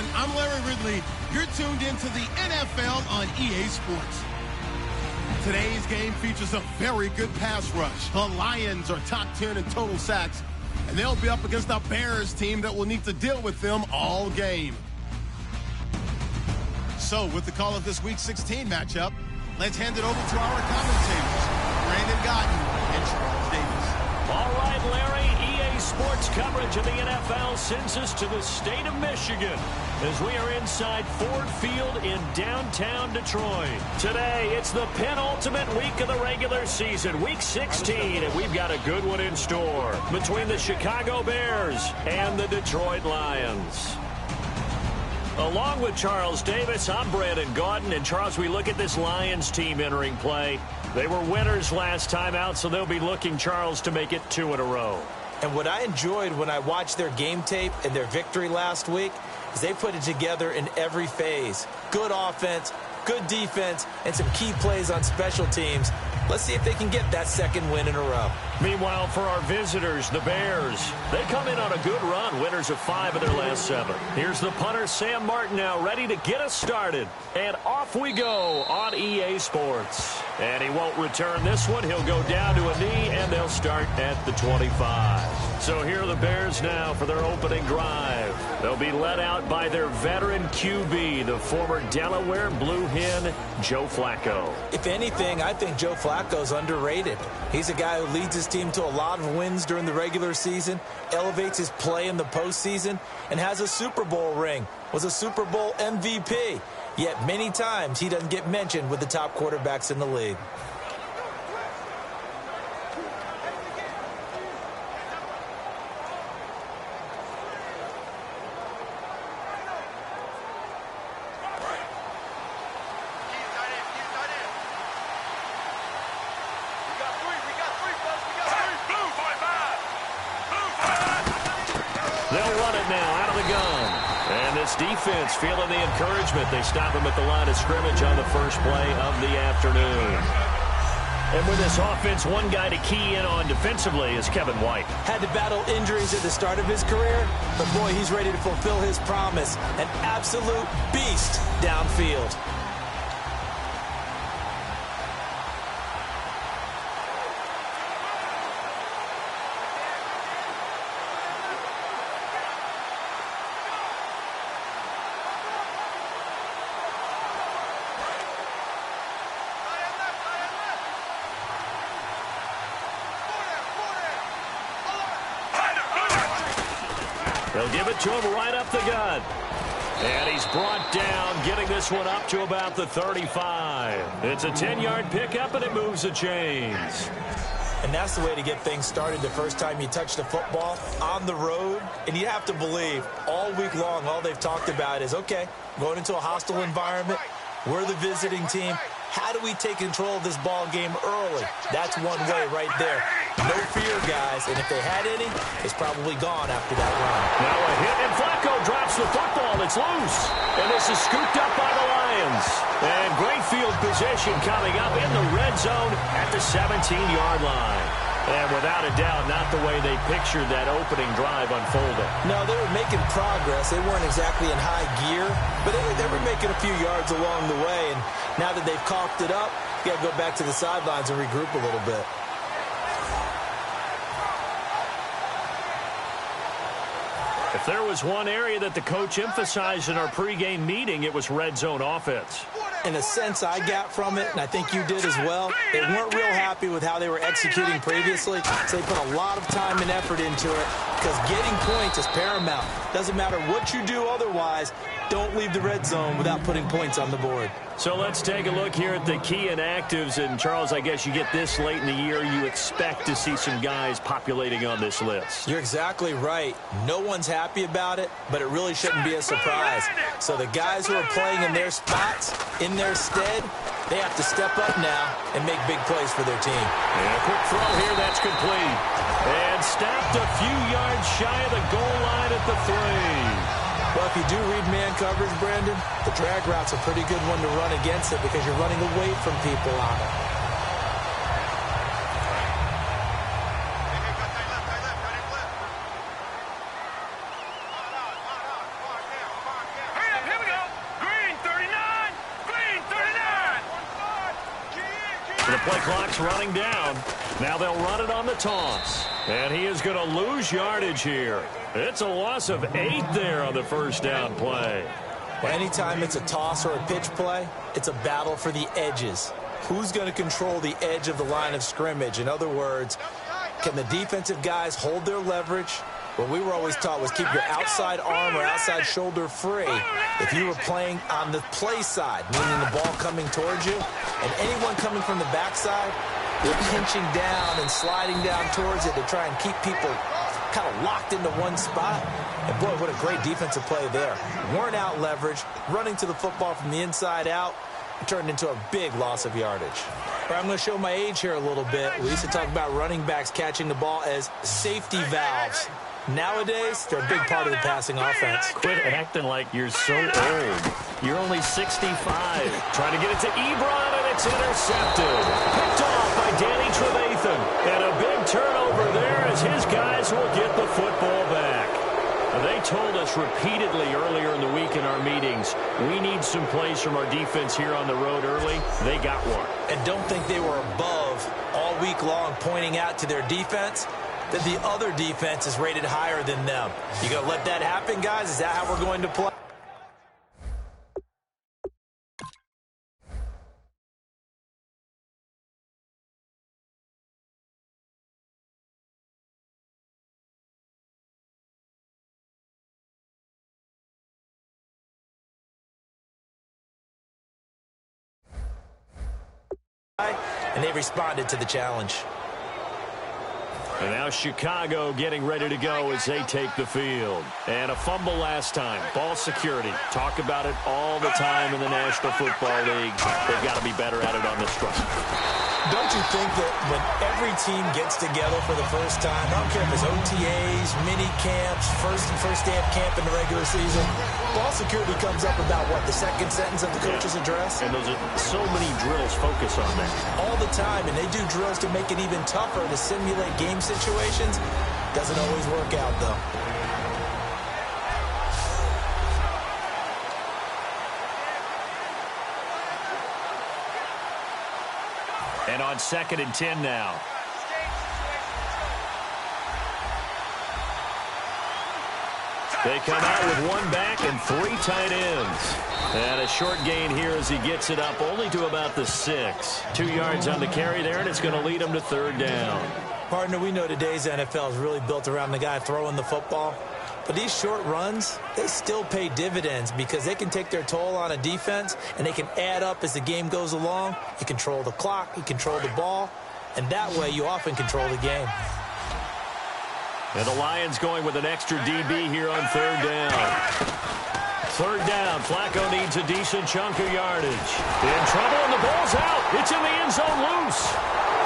everyone. I'm Larry Ridley. You're tuned into the NFL on EA Sports. Today's game features a very good pass rush. The Lions are top 10 in total sacks, and they'll be up against a Bears team that will need to deal with them all game. So, with the call of this Week 16 matchup, let's hand it over to our commentators, Brandon Godden and Charles Davis. All right, Larry, EA Sports coverage of the NFL sends us to the state of Michigan as we are inside Ford Field in downtown Detroit. Today, it's the penultimate week of the regular season, Week 16, and we've got a good one in store between the Chicago Bears and the Detroit Lions. Along with Charles Davis, I'm Brandon Gaudin. And Charles, we look at this Lions team entering play. They were winners last time out, so they'll be looking, Charles, to make it 2 in a row. And what I enjoyed when I watched their game tape and their victory last week is they put it together in every phase. Good offense, good defense, and some key plays on special teams. Let's see if they can get that second win in a row. Meanwhile, for our visitors, the Bears, they come in on a good run, winners of 5 of their last 7. Here's the punter, Sam Martin, now ready to get us started. And off we go on EA Sports. And he won't return this one. He'll go down to a knee, and they'll start at the 25. So here are the Bears now for their opening drive. They'll be led out by their veteran QB, the former Delaware Blue Hen, Joe Flacco. If anything, I think Joe Flacco's underrated. He's a guy who leads his team to a lot of wins during the regular season, elevates his play in the postseason, and has a Super Bowl ring, was a Super Bowl MVP. Yet many times he doesn't get mentioned with the top quarterbacks in the league. Defense feeling the encouragement. They stop him at the line of scrimmage on the first play of the afternoon. And with this offense, one guy to key in on defensively is Kevin White. Had to battle injuries at the start of his career, but boy, he's ready to fulfill his promise. An absolute beast downfield. They'll give it to him right up the gut. And he's brought down, getting this one up to about the 35. It's a 10-yard pickup, and it moves the chains. And that's the way to get things started the first time you touch the football on the road. And you have to believe all week long, all they've talked about is, okay, going into a hostile environment. We're the visiting team. How do we take control of this ball game early? That's one way right there. No fear, guys. And if they had any, it's probably gone after that run. Now a hit, and Flacco drops the football. It's loose. And this is scooped up by the Lions. And great field position coming up in the red zone at the 17-yard line. And without a doubt, not the way they pictured that opening drive unfolding. No, they were making progress. They weren't exactly in high gear, but they were making a few yards along the way. And now that they've caulked it up, you got to go back to the sidelines and regroup a little bit. If there was one area that the coach emphasized in our pregame meeting, it was red zone offense. In a sense, I got from it, and I think you did as well, they weren't real happy with how they were executing previously, so they put a lot of time and effort into it because getting points is paramount. Doesn't matter what you do otherwise, don't leave the red zone without putting points on the board. So let's take a look here at the key inactives. And, Charles, I guess you get this late in the year, you expect to see some guys populating on this list. You're exactly right. No one's happy about it, but it really shouldn't be a surprise. So the guys who are playing in their spots, in their stead, they have to step up now and make big plays for their team. And a quick throw here, that's complete. And stopped a few yards shy of the goal line at the 3. Well, if you do read man coverage, Brandon, the drag route's a pretty good one to run against it because you're running away from people on it. clock's running down. Now they'll run it on the toss. And he is going to lose yardage here. It's a loss of 8 there on the first down play. Well, anytime it's a toss or a pitch play, it's a battle for the edges. Who's going to control the edge of the line of scrimmage? In other words, can the defensive guys hold their leverage? What we were always taught was keep your outside arm or outside shoulder free. If you were playing on the play side, meaning the ball coming towards you, and anyone coming from the backside, you're pinching down and sliding down towards it to try and keep people kind of locked into one spot. And boy, what a great defensive play there. Weren't out leverage, running to the football from the inside out. It turned into a big loss of yardage. I'm going to show my age here a little bit. We used to talk about running backs catching the ball as safety valves. Nowadays, they're a big part of the passing offense. Quit acting like you're so old. You're only 65. Trying to get it to Ebron, and it's intercepted. Picked off by Danny Trevathan. And a big turnover there as his guys will get the football back. They told us repeatedly earlier in the week in our meetings, we need some plays from our defense here on the road early. They got one. And don't think they were above all week long pointing out to their defense that the other defense is rated higher than them. You going to let that happen, guys? Is that how we're going to play? And they responded to the challenge. And now Chicago getting ready to go as they take the field. And a fumble last time. Ball security. Talk about it all the time in the National Football League. They've got to be better at it on this front. Don't you think that when every team gets together for the first time, I don't care if it's OTAs, mini camps, first day of camp in the regular season, ball security comes up about, what, the second sentence of the coach's address? And those are so many drills focus on that. All the time, and they do drills to make it even tougher to simulate game situations. Doesn't always work out, though. And on 2nd and 10 now. They come out with one back and 3 tight ends. And a short gain here as he gets it up only to about the 6. 2 yards on the carry there, and it's going to lead him to 3rd down. Partner, we know today's NFL is really built around the guy throwing the football. But these short runs, they still pay dividends because they can take their toll on a defense, and they can add up as the game goes along. You control the clock, you control the ball, and that way you often control the game. And the Lions going with an extra DB here on 3rd down. 3rd down, Flacco needs a decent chunk of yardage. In trouble, and the ball's out. It's in the end zone loose.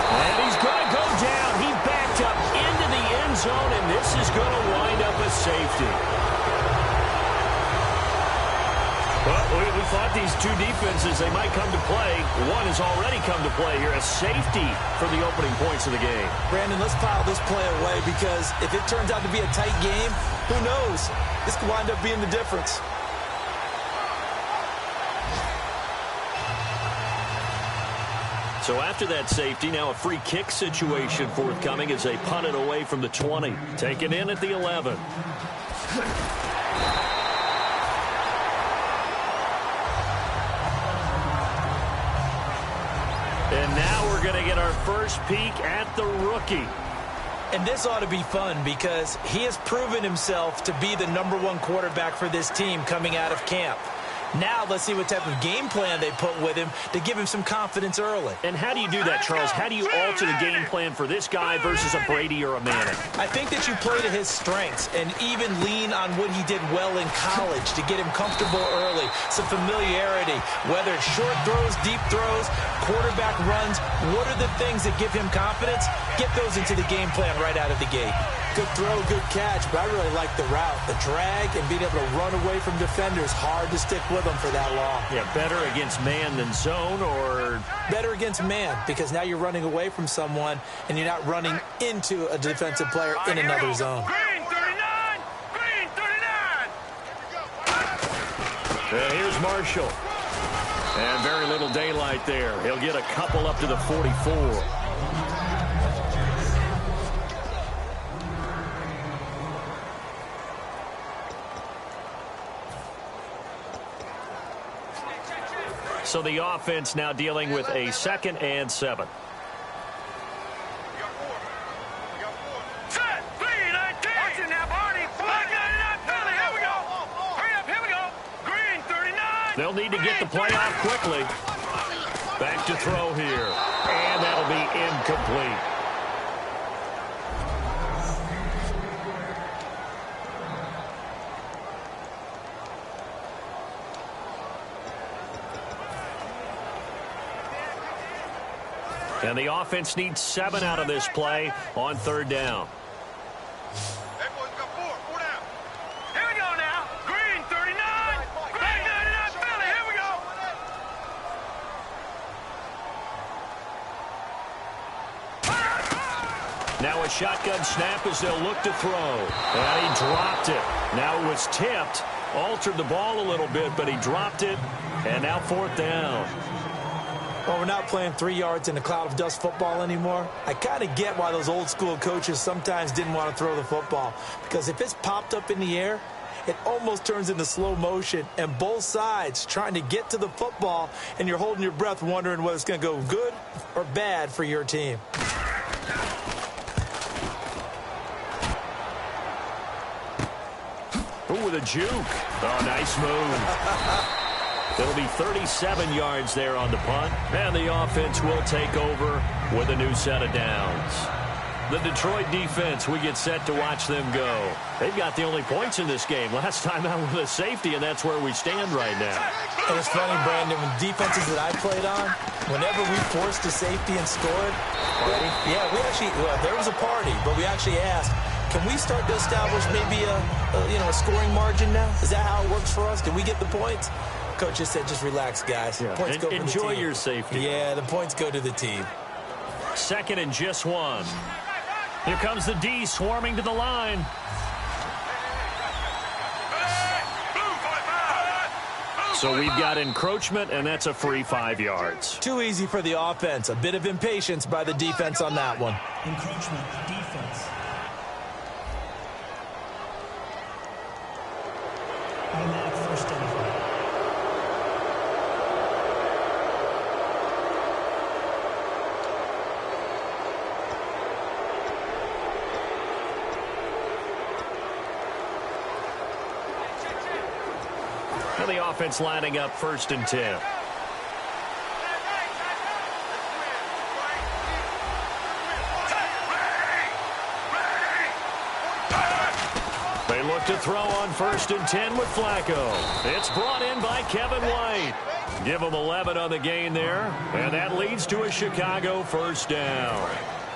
And he's going to go down. He backed up into the end zone, and this is going to wind up a safety. Well, we thought these two defenses, they might come to play. One has already come to play here, a safety for the opening points of the game. Brandon, let's file this play away because if it turns out to be a tight game, who knows? This could wind up being the difference. So after that safety, now a free kick situation forthcoming as they punt it away from the 20. Taken in at the 11. And now we're going to get our first peek at the rookie. And this ought to be fun because he has proven himself to be the #1 quarterback for this team coming out of camp. Now let's see what type of game plan they put with him to give him some confidence early. And how do you do that, Charles? How do you alter the game plan for this guy versus a Brady or a Manning? I think that you play to his strengths and even lean on what he did well in college to get him comfortable early, some familiarity, whether it's short throws, deep throws, quarterback runs. What are the things that give him confidence? Get those into the game plan right out of the gate. Good throw, good catch, but I really like the route, the drag, and being able to run away from defenders. Hard to stick with them for that long. Yeah, better against man than zone, or? Better against man, because now you're running away from someone, and you're not running into a defensive player in another zone. Green 39! Green 39! Here's Marshall. And very little daylight there. He'll get a couple up to the 44. So the offense now dealing with a 2nd and 7. They'll need to get the play off quickly. Back to throw here. And that'll be incomplete. And the offense needs 7 out of this play on 3rd down. Hey, boys, we got 4 down. Here we go now. Green, 39. Green, 99, Philly. Here we go. Now a shotgun snap as they'll look to throw. And he dropped it. Now it was tipped. Altered the ball a little bit, but he dropped it. And now 4th down. Well, we're not playing 3 yards in a cloud of dust football anymore. I kind of get why those old school coaches sometimes didn't want to throw the football. Because if it's popped up in the air, it almost turns into slow motion. And both sides trying to get to the football, and you're holding your breath wondering whether it's going to go good or bad for your team. Ooh, with a juke. Oh, nice move. It'll be 37 yards there on the punt, and the offense will take over with a new set of downs. The Detroit defense, we get set to watch them go. They've got the only points in this game. Last time out with a safety, and that's where we stand right now. And it's funny, Brandon, when defenses that I played on, whenever we forced a safety and scored, there was a party, but we actually asked, can we start to establish maybe a scoring margin now? Is that how it works for us? Can we get the points? Coach just said, just relax, guys. Yeah. Points go enjoy the team. your safety. Yeah, the points go to the team. 2nd and just 1. Here comes the D swarming to the line. So we've got encroachment, and that's a free 5 yards. Too easy for the offense. A bit of impatience by the defense on that one. Encroachment, defense. Automatic 1st down. And the offense lining up 1st and 10. They look to throw on 1st and 10 with Flacco. It's brought in by Kevin White. Give him 11 on the gain there, and that leads to a Chicago 1st down.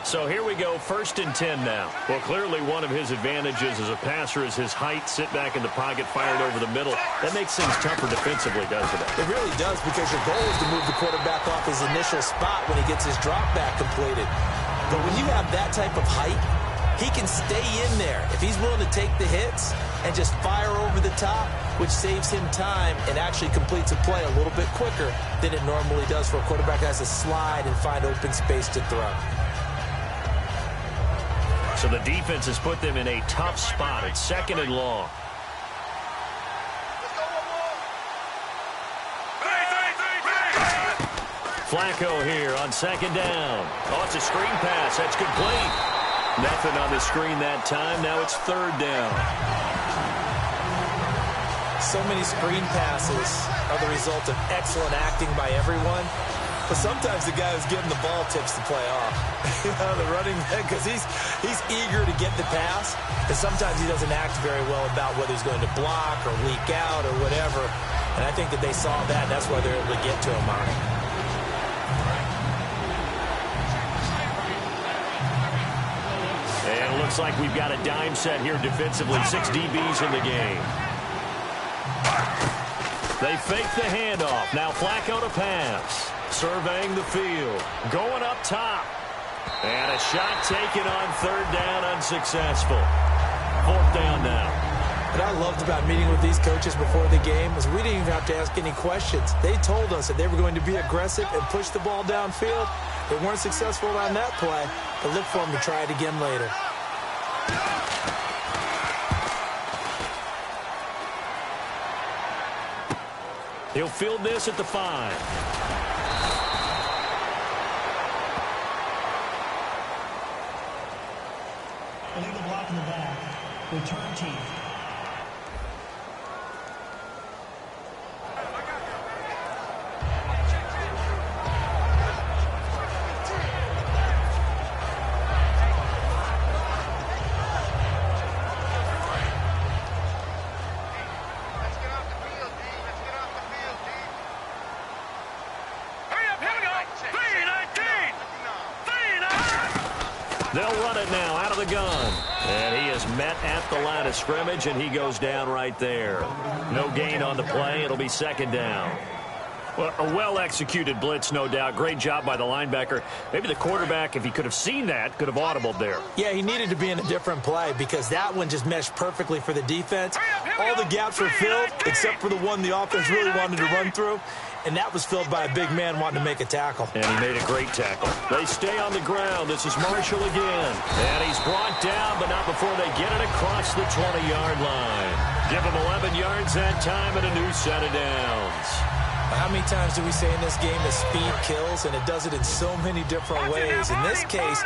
So here we go, 1st and 10 now. Well, clearly one of his advantages as a passer is his height, sit back in the pocket, fired over the middle. That makes things tougher defensively, doesn't it? It really does, because your goal is to move the quarterback off his initial spot when he gets his drop back completed. But when you have that type of height, he can stay in there if he's willing to take the hits and just fire over the top, which saves him time and actually completes a play a little bit quicker than it normally does for a quarterback that has to slide and find open space to throw. So the defense has put them in a tough spot. It's 2nd and long. Flacco here on 2nd down. Oh, it's a screen pass. That's complete. Nothing on the screen that time. Now it's 3rd down. So many screen passes are the result of excellent acting by everyone. But sometimes the guy who's getting the ball tips the play off. The running back, because he's eager to get the pass, and sometimes he doesn't act very well about whether he's going to block or leak out or whatever. And I think that they saw that, and that's why they're able to get to him on it. And it looks like we've got a dime set here defensively. 6 DBs in the game. They fake the handoff. Now Flacco to pass. Surveying the field. Going up top. And a shot taken on 3rd down, unsuccessful. 4th down now. What I loved about meeting with these coaches before the game was we didn't even have to ask any questions. They told us that they were going to be aggressive and push the ball downfield. They weren't successful on that play, but look for them to try it again later. He'll field this at the 5. Illegal block in the back. Return team. They'll run it now out of the gun. And he is met at the line of scrimmage, and he goes down right there. No gain on the play. It'll be second down. Well, a well-executed blitz, no doubt. Great job by the linebacker. Maybe the quarterback, if he could have seen that, could have audibled there. Yeah, he needed to be in a different play because that one just meshed perfectly for the defense. All the gaps were filled except for the one the offense really wanted to run through, and that was filled by a big man wanting to make a tackle. And he made a great tackle. They stay on the ground. This is Marshall again. And he's brought down, but not before they get it across the 20-yard line. Give him 11 yards that time and a new set of downs. How many times do we say in this game that speed kills, and it does it in so many different ways? In this case,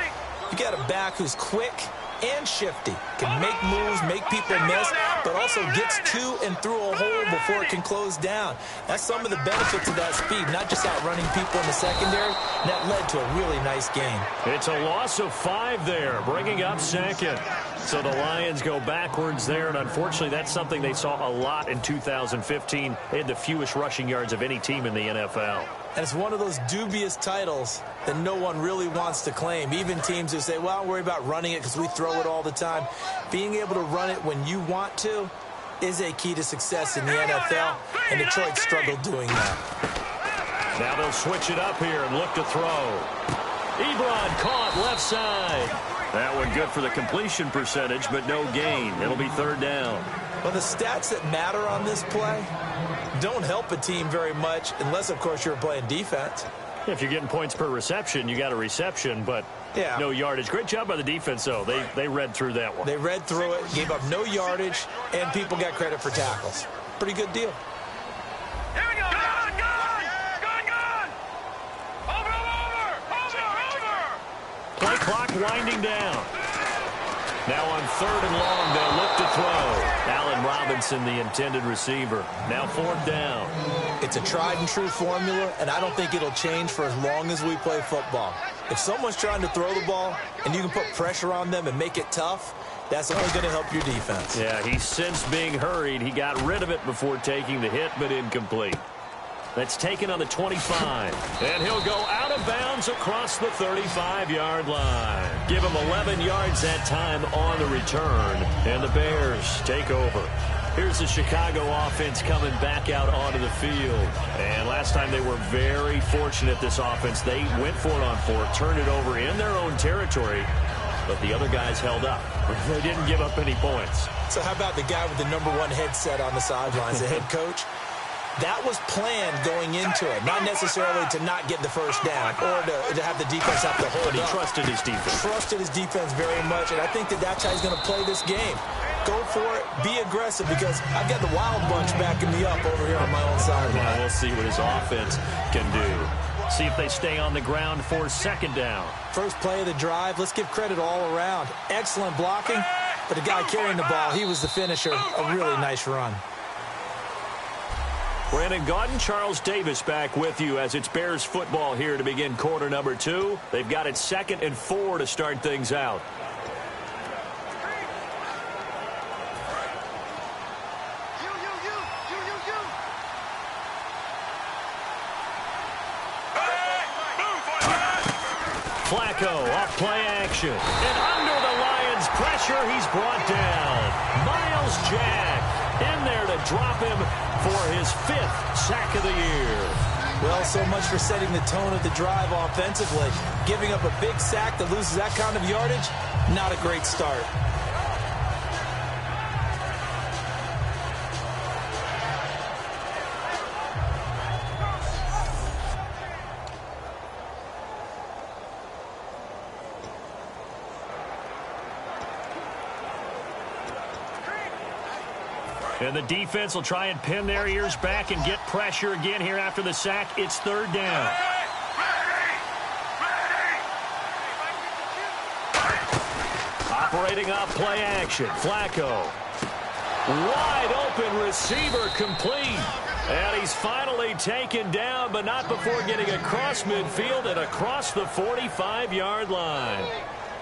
you got a back who's quick and shifty, can make moves, make people miss, but also gets to and through a hole before it can close down. That's some of the benefits of that speed, not just outrunning people in the secondary. And that led to a really nice game. It's a loss of 5 there, bringing up second. So the Lions go backwards there, and unfortunately that's something they saw a lot in 2015. They had the fewest rushing yards of any team in the NFL. And it's one of those dubious titles that no one really wants to claim. Even teams who say, well, don't worry about running it because we throw it all the time. Being able to run it when you want to is a key to success in the NFL, and Detroit struggled doing that. Now they'll switch it up here and look to throw. Ebron caught left side. That one good for the completion percentage, but no gain. It'll be third down. Well, the stats that matter on this play don't help a team very much unless, of course, you're playing defense. If you're getting points per reception, you got a reception, but no yardage. Great job by the defense, though. They read through that one. They read through it, gave up no yardage, and people got credit for tackles. Pretty good deal. Here we go. Gun. Over. Play clock winding down. Now on 3rd and long, they'll look to throw. Allen Robinson, the intended receiver. Now 4th down. It's a tried-and-true formula, and I don't think it'll change for as long as we play football. If someone's trying to throw the ball and you can put pressure on them and make it tough, that's only going to help your defense. Yeah, he's since being hurried. He got rid of it before taking the hit, but incomplete. That's taken on the 25. And he'll go out of bounds across the 35-yard line. Give him 11 yards that time on the return. And the Bears take over. Here's the Chicago offense coming back out onto the field. And last time they were very fortunate, this offense. They went for it on 4th, turned it over in their own territory. But the other guys held up. They didn't give up any points. So how about the guy with the #1 headset on the sidelines, the head coach? That was planned going into it, not necessarily to not get the first down or to have the defense have to hold But he up. trusted his defense. Trusted his defense very much, and I think that's how he's going to play this game. Go for it, be aggressive, because I've got the wild bunch backing me up over here on my own sideline. Well, we'll see what his offense can do. See if they stay on the ground for 2nd down. First play of the drive, let's give credit all around. Excellent blocking, but the guy carrying the ball, he was the finisher. A really nice run. Brandon Gaudin, Charles Davis back with you as it's Bears football here to begin quarter number 2. They've got it 2nd and 4 to start things out. Flacco off play action. And under the Lions' pressure, he's brought down. Miles Jack in there to drop him for his 5th sack of the year. Well, so much for setting the tone of the drive offensively. Giving up a big sack that loses that kind of yardage, not a great start. And the defense will try and pin their ears back and get pressure again here after the sack. It's third down. Operating off play action. Flacco. Wide open receiver complete. And he's finally taken down, but not before getting across midfield and across the 45-yard line.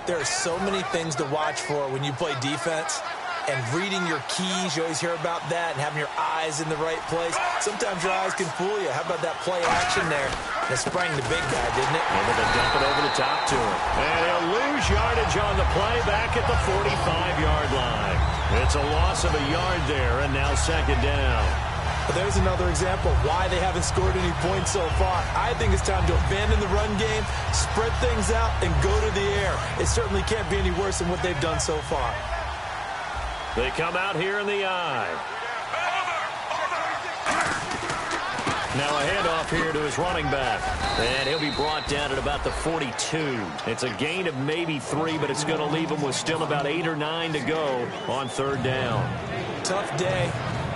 There are so many things to watch for when you play defense. And reading your keys, you always hear about that, and having your eyes in the right place. Sometimes your eyes can fool you. How about that play action there? It sprang the big guy, didn't it? Able to dump it over the top to him. And he'll lose yardage on the play back at the 45-yard line. It's a loss of a yard there, and now second down. But there's another example of why they haven't scored any points so far. I think it's time to abandon the run game, spread things out, and go to the air. It certainly can't be any worse than what they've done so far. They come out here in the eye. Now a handoff here to his running back. And he'll be brought down at about the 42. It's a gain of maybe 3, but it's going to leave him with still about 8 or 9 to go on third down. Tough day.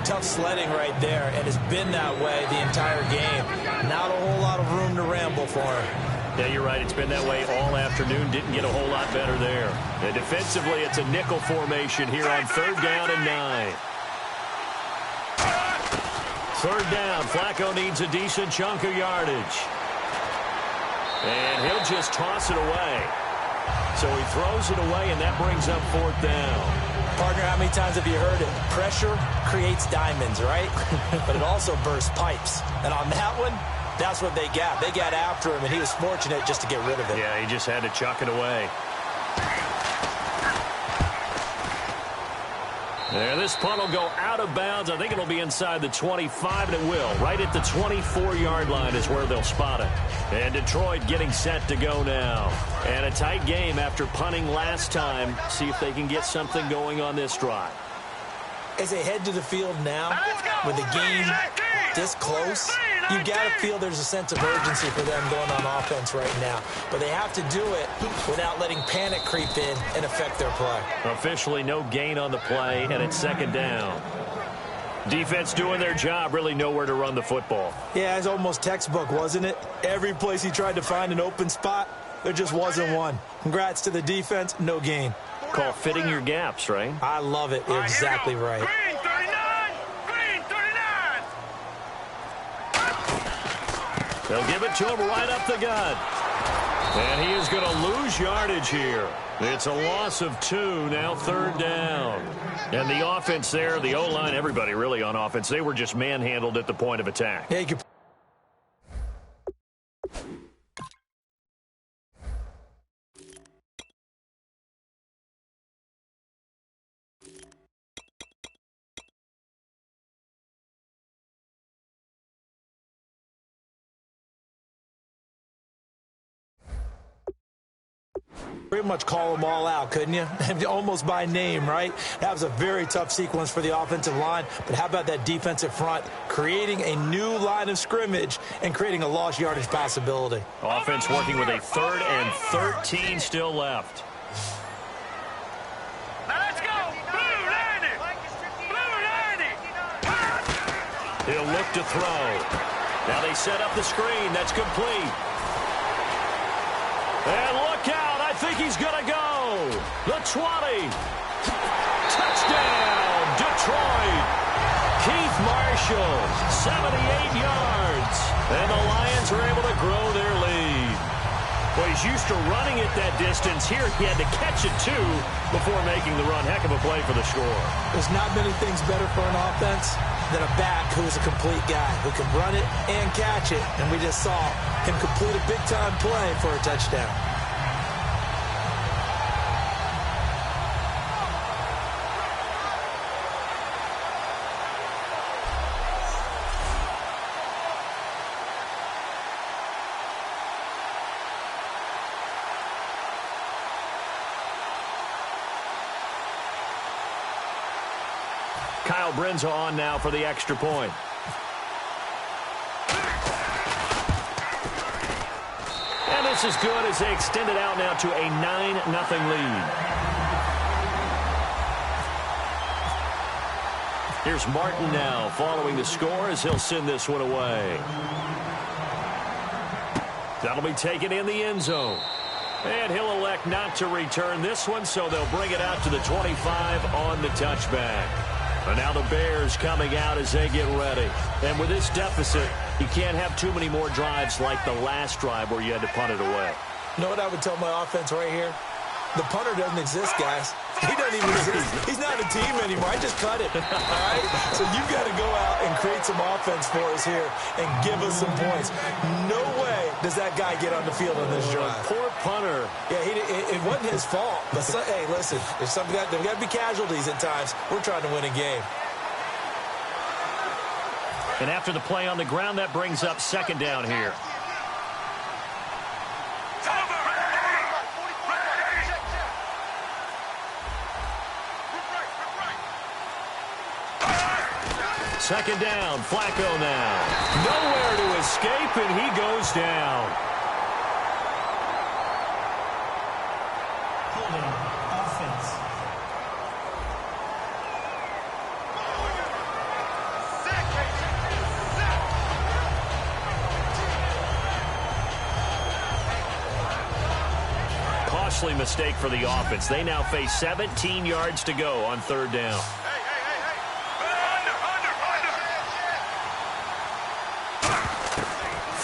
Tough sledding right there, and it's been that way the entire game. Not a whole lot of room to ramble for him. Yeah, you're right. It's been that way all afternoon. Didn't get a whole lot better there. And defensively, it's a nickel formation here on third down and 9. Third down. Flacco needs a decent chunk of yardage. And he'll just toss it away. So he throws it away, and that brings up fourth down. Partner, how many times have you heard it? Pressure creates diamonds, right? But it also bursts pipes. And on that one, that's what they got. They got after him, and he was fortunate just to get rid of it. Yeah, he just had to chuck it away. And this punt will go out of bounds. I think it'll be inside the 25, and it will. Right at the 24-yard line is where they'll spot it. And Detroit getting set to go now. And a tight game after punting last time. See if they can get something going on this drive. As they head to the field now, with the game this close, you got to feel there's a sense of urgency for them going on offense right now. But they have to do it without letting panic creep in and affect their play. Officially no gain on the play, and it's second down. Defense doing their job, really nowhere to run the football. Yeah, it's almost textbook, wasn't it? Every place he tried to find an open spot, there just wasn't one. Congrats to the defense, no gain. Call fitting your gaps, right? I love it. You're exactly right. Green 39! Green 39! They'll give it to him right up the gut. And he is going to lose yardage here. It's a loss of 2, now third down. And the offense there, the O-line, everybody really on offense, they were just manhandled at the point of attack. Yeah, you could. Pretty much call them all out, couldn't you? Almost by name, right? That was a very tough sequence for the offensive line. But how about that defensive front creating a new line of scrimmage and creating a lost yardage possibility? Offense working with a 3rd and 13 still left. Now let's go! Blue 90! Blue 90! He'll look to throw. Now they set up the screen. That's complete. And look out. I think he's going to go. The 20. Touchdown, Detroit. Keith Marshall, 78 yards. And the Lions are able to grow their lead. Well, he's used to running it that distance. Here he had to catch it, too, before making the run. Heck of a play for the score. There's not many things better for an offense than a back who's a complete guy who can run it and catch it. And we just saw him complete a big-time play for a touchdown. Kyle Brinza on now for the extra point. And this is good as they extend it out now to a 9-0 lead. Here's Martin now following the score as he'll send this one away. That'll be taken in the end zone. And he'll elect not to return this one, so they'll bring it out to the 25 on the touchback. And now the Bears coming out as they get ready. And with this deficit, you can't have too many more drives like the last drive where you had to punt it away. You know what I would tell my offense right here? The punter doesn't exist, guys. He doesn't even exist. He's not a team anymore. I just cut it. All right? So you've got to go out and create some offense for us here and give us some points. No way does that guy get on the field on this drive. Poor punter. Yeah, it wasn't his fault. But hey, listen, there's got to be casualties at times. We're trying to win a game. And after the play on the ground, that brings up second down here. Second down, Flacco now. Nowhere to escape, and he goes down. Holding offense. Costly mistake for the offense. They now face 17 yards to go on third down.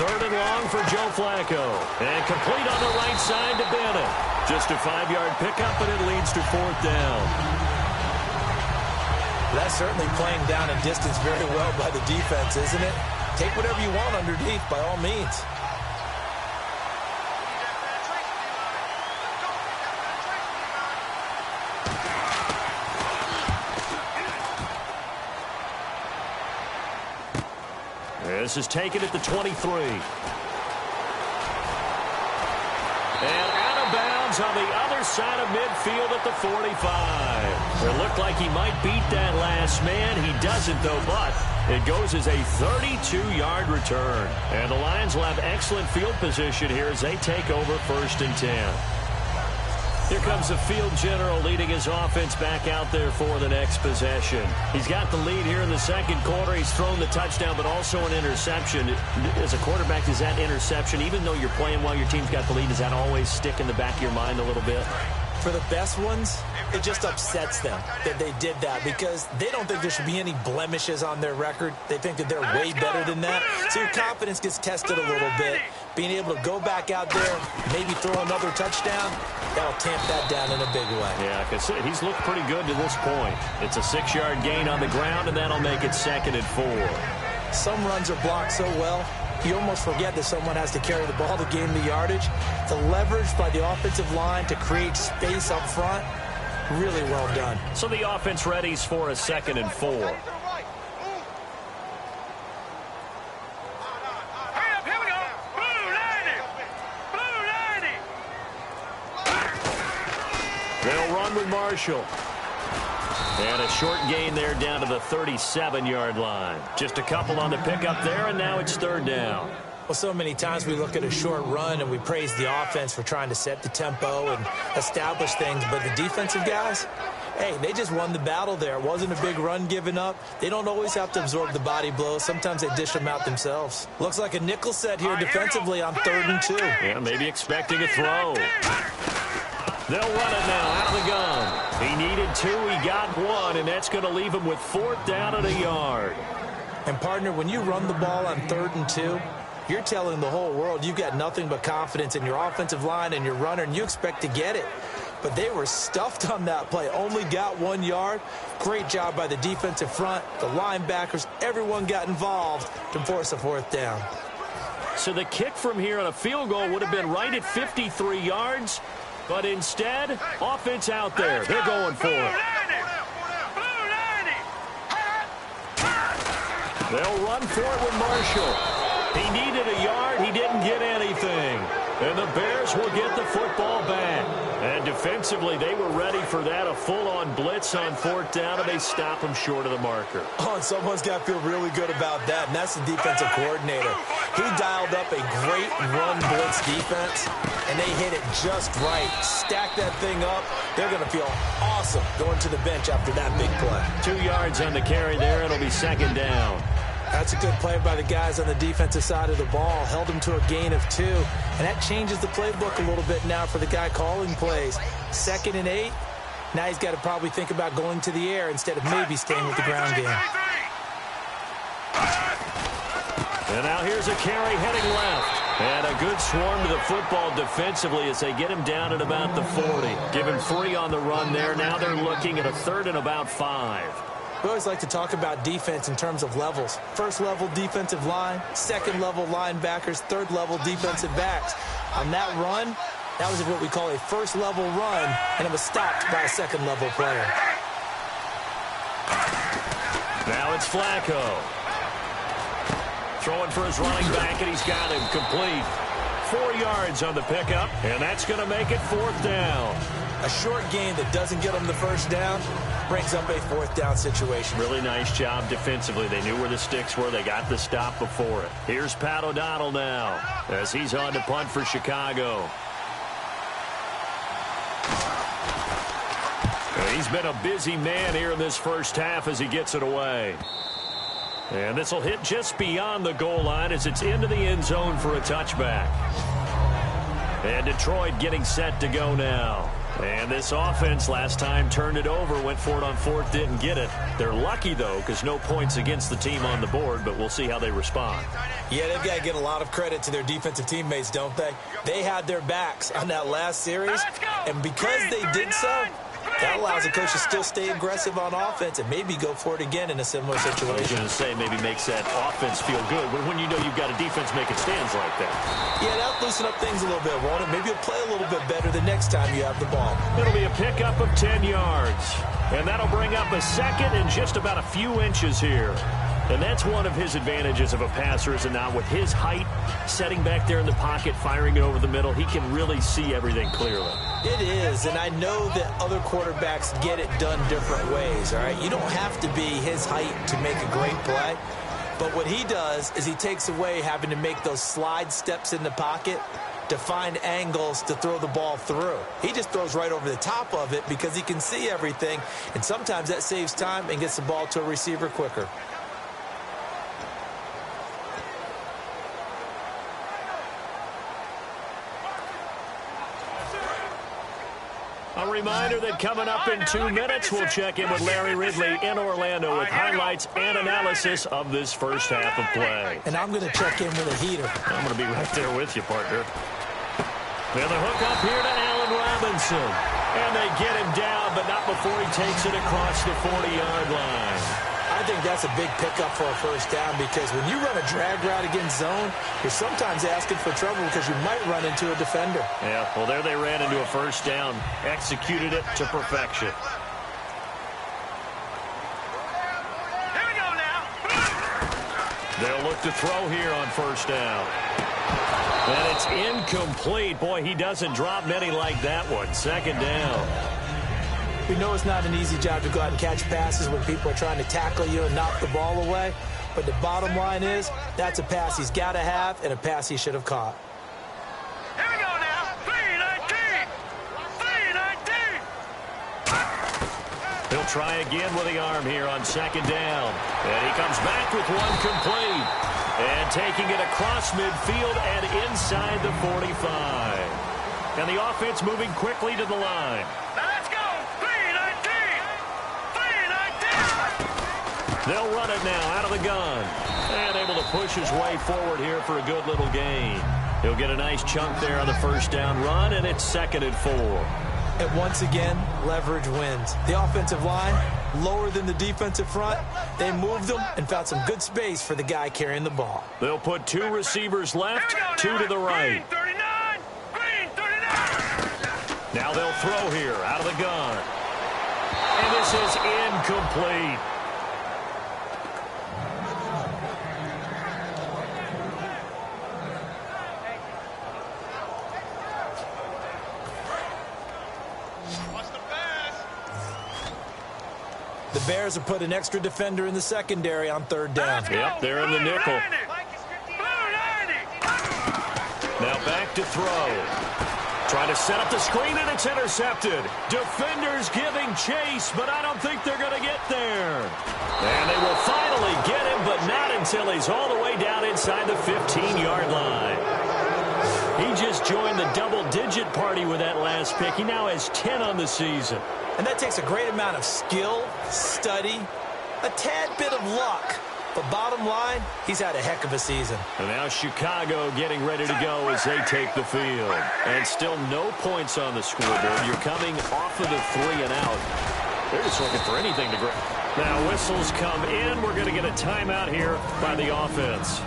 Third and long for Joe Flacco. And complete on the right side to Bennett. Just a 5-yard pickup, and it leads to fourth down. That's certainly playing down and distance very well by the defense, isn't it? Take whatever you want underneath, by all means. This is taken at the 23. And out of bounds on the other side of midfield at the 45. It looked like he might beat that last man. He doesn't, though, but it goes as a 32-yard return. And the Lions will have excellent field position here as they take over first and 10. Here comes the field general leading his offense back out there for the next possession. He's got the lead here in the second quarter. He's thrown the touchdown, but also an interception. As a quarterback, is that interception, even though you're playing while your team's got the lead, does that always stick in the back of your mind a little bit? For the best ones, it just upsets them that they did that because they don't think there should be any blemishes on their record. They think that they're way better than that. So your confidence gets tested a little bit. Being able to go back out there, maybe throw another touchdown, that'll tamp that down in a big way. Yeah, because he's looked pretty good to this point. It's a 6-yard gain on the ground, and that'll make it 2nd and 4. Some runs are blocked so well, you almost forget that someone has to carry the ball to gain the yardage. The leverage by the offensive line to create space up front, really well done. So the offense readies for a 2nd and 4. They'll run with Marshall. And a short gain there down to the 37-yard line. Just a couple on the pickup there, and now it's third down. Well, so many times we look at a short run and we praise the offense for trying to set the tempo and establish things. But the defensive guys, hey, they just won the battle there. It wasn't a big run given up. They don't always have to absorb the body blows. Sometimes they dish them out themselves. Looks like a nickel set here defensively on 3rd and 2. Yeah, maybe expecting a throw. They'll run it now out of the gun. He needed 2, he got 1, and that's going to leave him with 4th down at a yard. And, partner, when you run the ball on 3rd and 2, you're telling the whole world you've got nothing but confidence in your offensive line and your runner, and you expect to get it. But they were stuffed on that play, only got 1 yard. Great job by the defensive front, the linebackers, everyone got involved to force a 4th down. So the kick from here on a field goal would have been right at 53 yards. But instead, offense out there. They're going for it. They'll run for it with Marshall. He needed a yard. He didn't get anything. And the Bears will get the football back. And defensively, they were ready for that. A full-on blitz on 4th down, and they stop him short of the marker. Oh, and someone's got to feel really good about that, and that's the defensive coordinator. He dialed up a great run blitz defense, and they hit it just right. Stacked that thing up, they're going to feel awesome going to the bench after that big play. 2 yards on the carry there. It'll be second down. That's a good play by the guys on the defensive side of the ball. Held them to a gain of 2. And that changes the playbook a little bit now for the guy calling plays. 2nd and 8. Now he's got to probably think about going to the air instead of maybe staying with the ground game. And now here's a carry heading left. And a good swarm to the football defensively as they get him down at about the 40. Give him 3 on the run there. Now they're looking at a 3rd and about 5. We always like to talk about defense in terms of levels. 1st level defensive line, 2nd level linebackers, 3rd level defensive backs. On that run, that was what we call a 1st level run, and it was stopped by a 2nd level player. Now it's Flacco. Throwing for his running back, and he's got him complete. 4 yards on the pickup, and that's going to make it 4th down. A short gain that doesn't get them the 1st down brings up a 4th down situation. Really nice job defensively. They knew where the sticks were. They got the stop before it. Here's Pat O'Donnell now as he's on to punt for Chicago. He's been a busy man here in this first half as he gets it away. And this will hit just beyond the goal line as it's into the end zone for a touchback. And Detroit getting set to go now. And this offense last time turned it over, went for it on 4th, didn't get it. They're lucky, though, because no points against the team on the board, but we'll see how they respond. Yeah, they've got to get a lot of credit to their defensive teammates, don't they? They had their backs on that last series, and because they did so, that allows the coach to still stay aggressive on offense and maybe go for it again in a similar situation. I was going to say maybe makes that offense feel good when you know you've got a defense making stands like that. Yeah, that'll loosen up things a little bit, won't it? Maybe you'll play a little bit better the next time you have the ball. It'll be a pickup of 10 yards. And that'll bring up a 2nd and just about a few inches here. And that's one of his advantages of a passer, is now with his height, setting back there in the pocket, firing it over the middle, he can really see everything clearly. It is, and I know that other quarterbacks get it done different ways, all right? You don't have to be his height to make a great play. But what he does is he takes away having to make those slide steps in the pocket to find angles to throw the ball through. He just throws right over the top of it because he can see everything, and sometimes that saves time and gets the ball to a receiver quicker. A reminder that coming up in 2 minutes, we'll check in with Larry Ridley in Orlando with highlights and analysis of this first half of play. And I'm going to check in with a heater. I'm going to be right there with you, partner. And the hook up here to Allen Robinson. And they get him down, but not before he takes it across the 40-yard line. I think that's a big pickup for a 1st down because when you run a drag route against zone, you're sometimes asking for trouble because you might run into a defender. Yeah, well, there they ran into a 1st down, executed it to perfection. Here we go now. They'll look to throw here on 1st down. And it's incomplete. Boy, he doesn't drop many like that one. 2nd down. We know it's not an easy job to go out and catch passes when people are trying to tackle you and knock the ball away. But the bottom line is, that's a pass he's got to have and a pass he should have caught. Here we go now. 3-19. 3-19. He'll try again with the arm here on 2nd down. And he comes back with one complete. And taking it across midfield and inside the 45. And the offense moving quickly to the line. They'll run it now out of the gun. And able to push his way forward here for a good little gain. He'll get a nice chunk there on the 1st down run, and it's 2nd and 4. And once again, leverage wins. The offensive line, lower than the defensive front. They moved them and found some good space for the guy carrying the ball. They'll put 2 receivers left, 2 to the right. Green 39. Green 39. Now they'll throw here out of the gun. And this is incomplete. The Bears have put an extra defender in the secondary on 3rd down. Yep, they're in the nickel. Now back to throw. Trying to set up the screen, and it's intercepted. Defenders giving chase, but I don't think they're going to get there. And they will finally get him, but not until he's all the way down inside the 15-yard line. He just joined the double-digit party with that last pick. He now has 10 on the season. And that takes a great amount of skill, study, a tad bit of luck. But bottom line, he's had a heck of a season. And now Chicago getting ready to go as they take the field. And still no points on the scoreboard. You're coming off of the 3 and out. They're just looking for anything to grab. Now whistles come in. We're going to get a timeout here by the offense.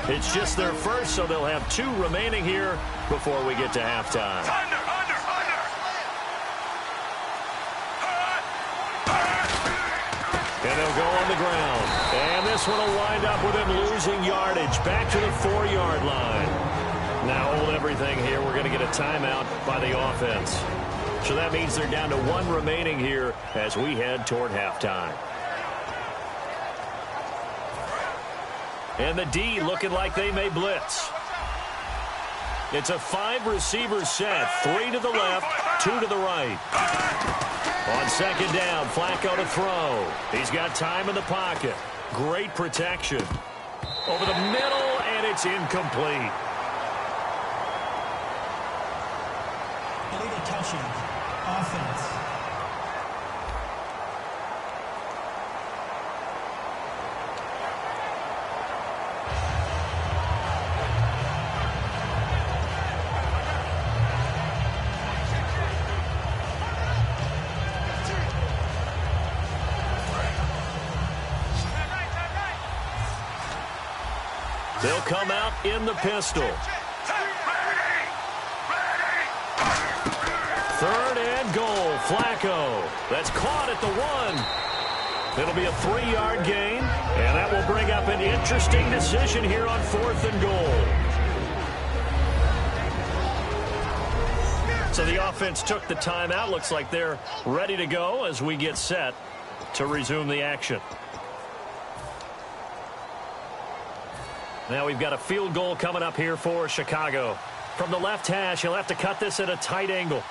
It's just their first, so they'll have 2 remaining here before we get to halftime. And they'll go on the ground. And this one will wind up with him losing yardage. Back to the 4-yard line. Now hold everything here. We're going to get a timeout by the offense. So that means they're down to 1 remaining here as we head toward halftime. And the D looking like they may blitz. It's a 5-receiver set. 3 to the left, 2 to the right. On second down, Flacco to throw. He's got time in the pocket. Great protection. Over the middle, and it's incomplete. Illegal touching. Offense. They'll come out in the pistol. 3rd and goal, Flacco. That's caught at the 1. It'll be a 3-yard gain, and that will bring up an interesting decision here on 4th and goal. So the offense took the timeout. Looks like they're ready to go as we get set to resume the action. Now we've got a field goal coming up here for Chicago. From the left hash, he'll have to cut this at a tight angle.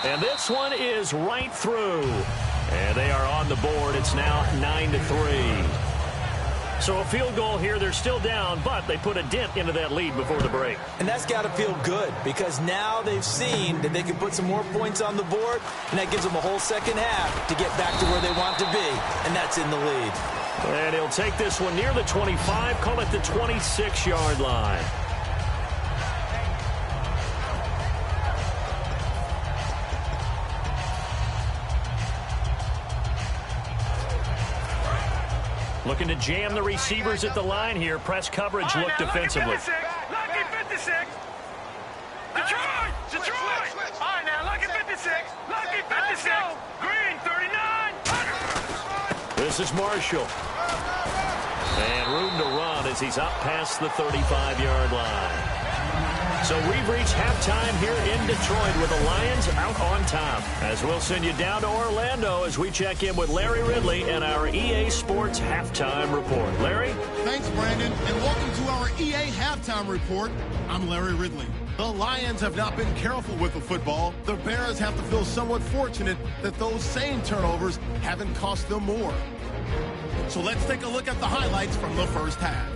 And this one is right through. And they are on the board. It's now 9-3. So a field goal here. They're still down, but they put a dent into that lead before the break. And that's got to feel good because now they've seen that they can put some more points on the board, and that gives them a whole second half to get back to where they want to be, and that's in the lead. And he'll take this one near the 25, call it the 26-yard line. Looking to jam the receivers at the line here. Press coverage look defensively. Lucky 56. Detroit! Detroit! All right, now, lucky 56. Lucky 56. Green 39. This is Marshall. And room to run as he's up past the 35-yard line. So we've reached halftime here in Detroit with the Lions out on top. As we'll send you down to Orlando as we check in with Larry Ridley and our EA Sports Halftime Report. Larry? Thanks, Brandon, and welcome to our EA Halftime Report. I'm Larry Ridley. The Lions have not been careful with the football. The Bears have to feel somewhat fortunate that those same turnovers haven't cost them more. So let's take a look at the highlights from the first half.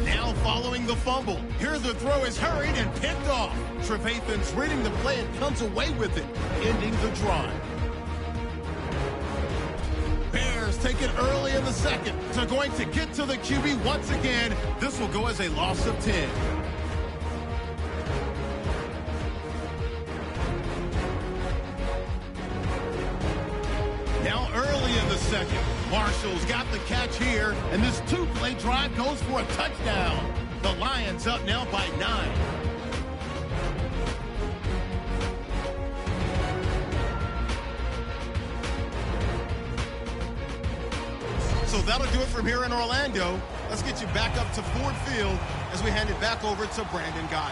Now following the fumble. Here the throw is hurried and picked off. Trevathan's reading the play and comes away with it, ending the drive. Bears take it early in the second. They're going to get to the QB once again. This will go as a loss of 10. Now early in the second, Marshall's got the catch here, and this 2-play drive goes for a touchdown. The Lions up now by 9. So that'll do it from here in Orlando. Let's get you back up to Ford Field as we hand it back over to Brandon Guy.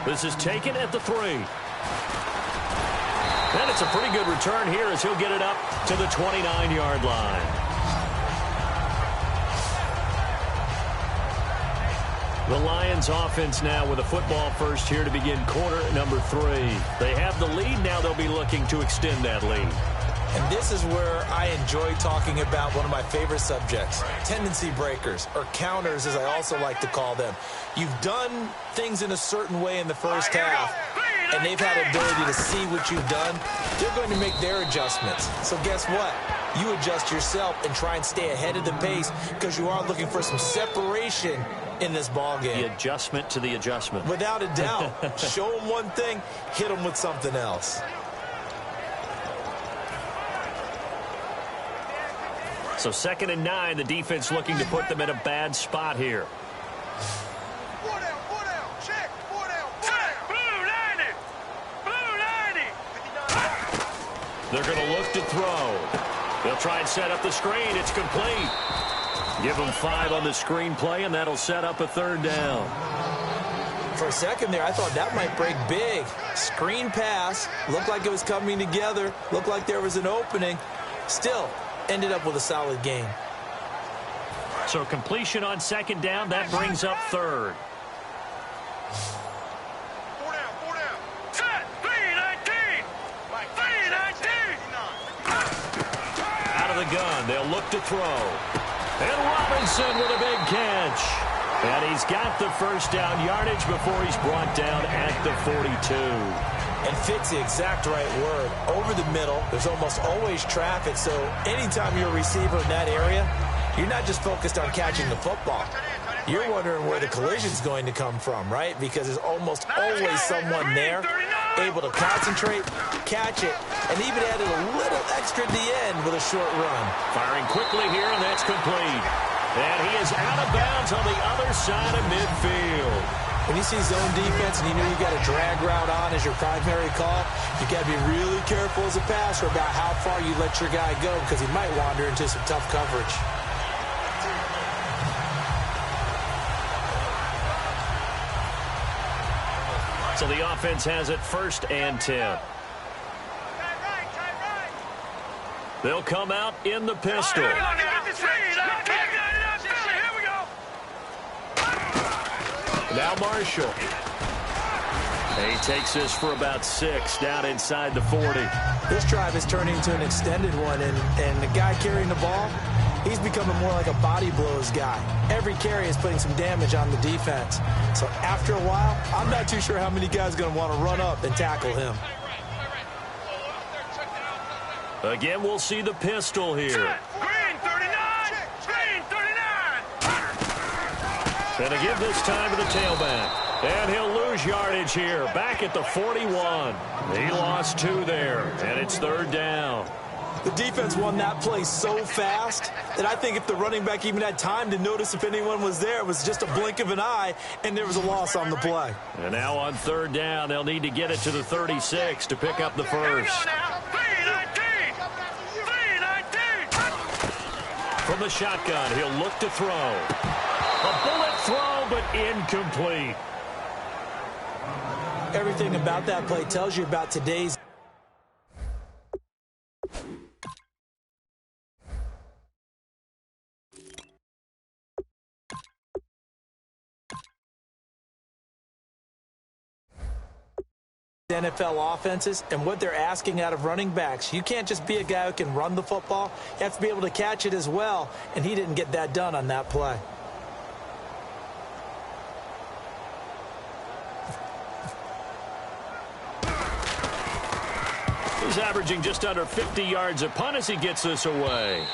This is taken at the 3. And it's a pretty good return here as he'll get it up to the 29-yard line. The Lions offense now with a football first here to begin quarter number 3. They have the lead. Now they'll be looking to extend that lead. And this is where I enjoy talking about one of my favorite subjects, tendency breakers, or counters as I also like to call them. You've done things in a certain way in the first half, and they've had ability to see what you've done. They're going to make their adjustments. So guess what? You adjust yourself and try and stay ahead of the pace because you are looking for some separation in this ball game. The adjustment to the adjustment. Without a doubt. Show them one thing, hit them with something else. So 2nd and 9, the defense looking to put them in a bad spot here. Check. Blue 90. Blue 90. They're going to look to throw. They'll try and set up the screen. It's complete. Give them 5 on the screen play, and that'll set up a 3rd down. For a second there, I thought that might break big. Screen pass. Looked like it was coming together. Looked like there was an opening. Still, ended up with a solid game. So completion on 2nd down. That brings up 3rd. 4 down. Set. 319. 319. Out of the gun. They'll look to throw. And Robinson with a big catch. And he's got the 1st down yardage before he's brought down at the 42. And fit's the exact right word. Over the middle, there's almost always traffic, so anytime you're a receiver in that area, you're not just focused on catching the football. You're wondering where the collision's going to come from, right? Because there's almost always someone there able to concentrate, catch it, and even added a little extra at the end with a short run. Firing quickly here, and that's complete. And he is out of bounds on the other side of midfield. When you see zone defense and you know you got a drag route on as your primary call, you got to be really careful as a passer about how far you let your guy go because he might wander into some tough coverage. So the offense has it 1st and 10. They'll come out in the pistol. Now Marshall. He takes this for about 6 down inside the 40. This drive is turning into an extended one, and the guy carrying the ball, he's becoming more like a body blows guy. Every carry is putting some damage on the defense. So after a while, I'm not too sure how many guys are going to want to run up and tackle him. Again, we'll see the pistol here. Green 39. Green 39. And to give this time to the tailback. And he'll lose yardage here. Back at the 41. He lost 2 there. And it's 3rd down. The defense won that play so fast that I think if the running back even had time to notice if anyone was there, it was just a blink of an eye, and there was a loss on the play. And now on 3rd down, they'll need to get it to the 36 to pick up the first. From the shotgun, he'll look to throw. A bullet throw, but incomplete. Everything about that play tells you about today's NFL offenses and what they're asking out of running backs. You can't just be a guy who can run the football. You have to be able to catch it as well, and he didn't get that done on that play. He's averaging just under 50 yards a punt as he gets this away.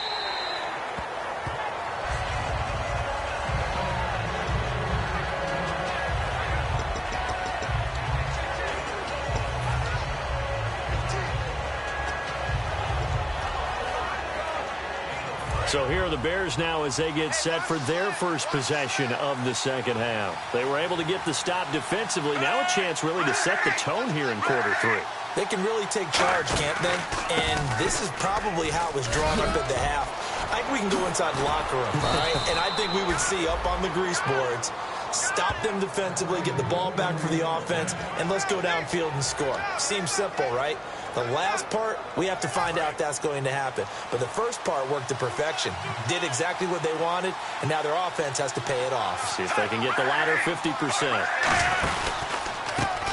So here are the Bears now as they get set for their first possession of the 2nd half. They were able to get the stop defensively. Now a chance really to set the tone here in quarter 3. They can really take charge, can't they? And this is probably how it was drawn up at the half. I think we can go inside the locker room, all right? And I think we would see up on the grease boards, stop them defensively, get the ball back for the offense, and let's go downfield and score. Seems simple, right? The last part, we have to find out that's going to happen. But the first part worked to perfection. Did exactly what they wanted, and now their offense has to pay it off. See if they can get the latter 50%.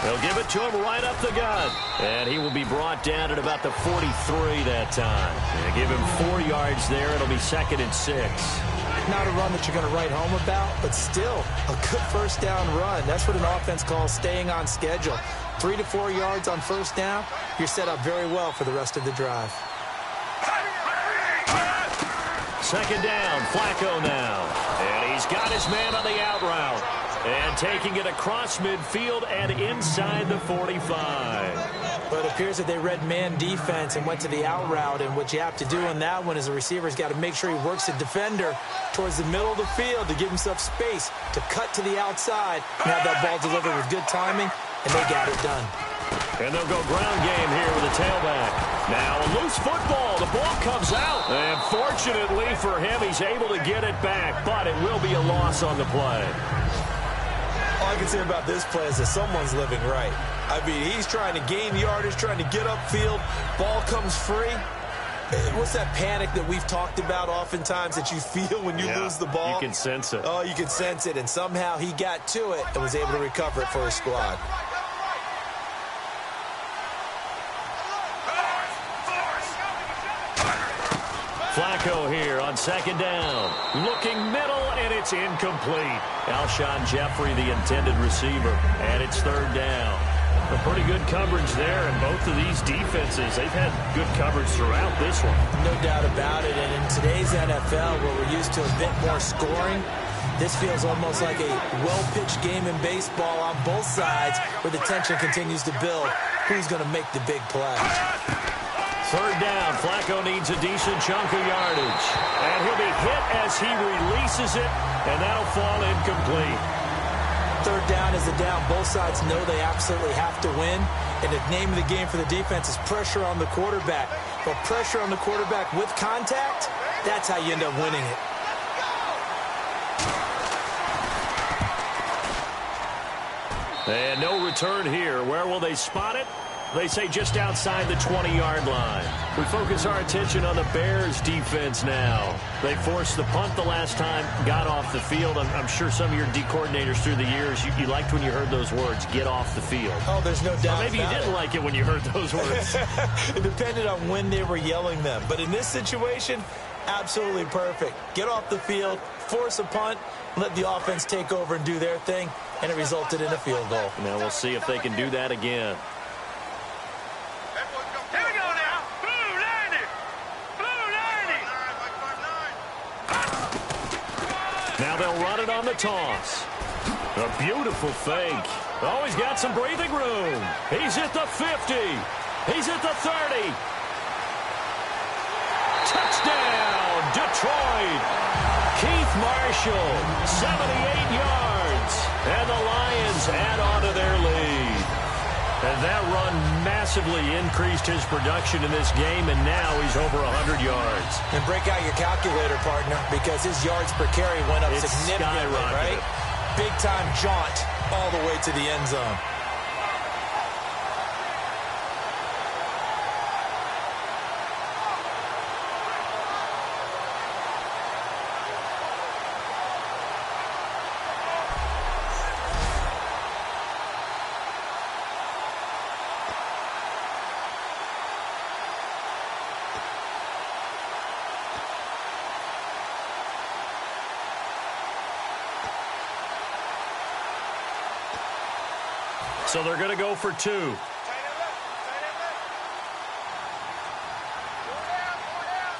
They'll give it to him right up the gut. And he will be brought down at about the 43 that time. They give him 4 yards there. It'll be 2nd and 6. Not a run that you're going to write home about, but still a good first down run. That's what an offense calls staying on schedule. 3 to 4 yards on first down, you're set up very well for the rest of the drive. 2nd down, Flacco now. And he's got his man on the out route. And taking it across midfield and inside the 45. But it appears that they read man defense and went to the out route. And what you have to do on that one is a receiver's got to make sure he works the defender towards the middle of the field to give himself space to cut to the outside and have that ball delivered with good timing, and they got it done. And they'll go ground game here with a tailback. Now a loose football. The ball comes out. And fortunately for him, he's able to get it back, but it will be a loss on the play. All I can say about this play is that someone's living right. I mean, he's trying to gain yardage, trying to get upfield. Ball comes free. What's that panic that we've talked about oftentimes that you feel when you lose the ball? You can sense it. Oh, you can sense it. And somehow he got to it and was able to recover it for his squad. Flacco here on 2nd down. Looking middle, and it's incomplete. Alshon Jeffrey, the intended receiver, and it's 3rd down. A pretty good coverage there, and both of these defenses, they've had good coverage throughout this one. No doubt about it, and in today's NFL, where we're used to a bit more scoring, this feels almost like a well-pitched game in baseball on both sides, where the tension continues to build. Who's going to make the big play? 3rd down, Flacco needs a decent chunk of yardage. And he'll be hit as he releases it, and that'll fall incomplete. 3rd down is the down. Both sides know they absolutely have to win. And the name of the game for the defense is pressure on the quarterback. But pressure on the quarterback with contact, that's how you end up winning it. And no return here. Where will they spot it? They say just outside the 20-yard line. We focus our attention on the Bears' defense now. They forced the punt the last time, got off the field. I'm sure some of your D coordinators through the years, you liked when you heard those words, get off the field. Oh, there's no doubt. Or maybe you didn't like it when you heard those words. It depended on when they were yelling them. But in this situation, absolutely perfect. Get off the field, force a punt, let the offense take over and do their thing, and it resulted in a field goal. Now we'll see if they can do that again. Now they'll run it on the toss. A beautiful fake. Oh, he's got some breathing room. He's at the 50. He's at the 30. Touchdown, Detroit. Keith Marshall, 78 yards. And the Lions add on to their lead. And that run massively increased his production in this game, and now he's over 100 yards. And break out your calculator, partner, because his yards per carry went up significantly, right? Big-time jaunt all the way to the end zone. So they're going to go for 2.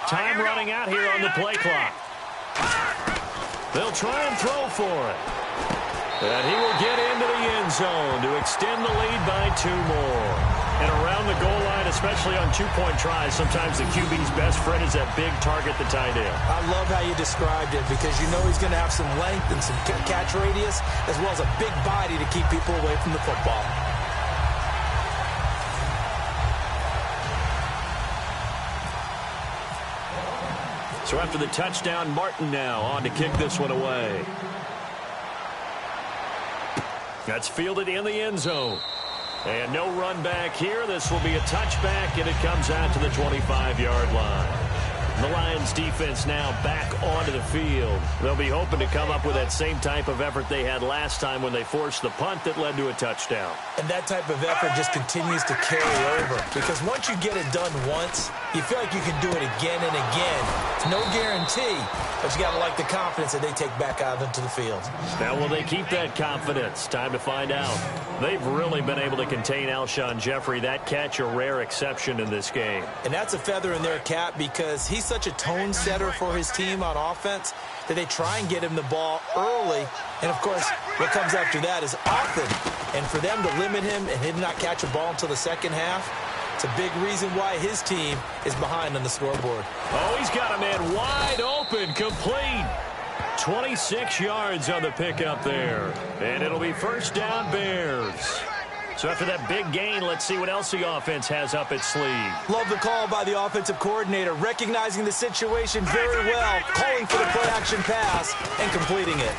Time running out here on the play clock. They'll try and throw for it. And he will get into the end zone to extend the lead by 2 more. And around the goal line, especially on 2-point tries, sometimes the QB's best friend is that big target, the tight end. I love how you described it because you know he's going to have some length and some catch radius as well as a big body to keep people away from the football. So after the touchdown, Martin now on to kick this one away. That's fielded in the end zone. And no run back here. This will be a touchback, and it comes out to the 25-yard line. The Lions defense now back onto the field. They'll be hoping to come up with that same type of effort they had last time when they forced the punt that led to a touchdown. And that type of effort just continues to carry over. Because once you get it done once, you feel like you can do it again and again. It's no guarantee, but you got to like the confidence that they take back out into the field. Now, will they keep that confidence? Time to find out. They've really been able to contain Alshon Jeffrey. That catch a rare exception in this game. And that's a feather in their cap because he's such a tone setter for his team on offense that they try and get him the ball early. And, of course, what comes after that is often. And for them to limit him and him not catch a ball until the second half, it's a big reason why his team is behind on the scoreboard. Oh, he's got a man wide open, complete. 26 yards on the pickup there. And it'll be first down, Bears. So after that big gain, let's see what else the offense has up its sleeve. Love the call by the offensive coordinator, recognizing the situation very well, calling for the play-action pass and completing it.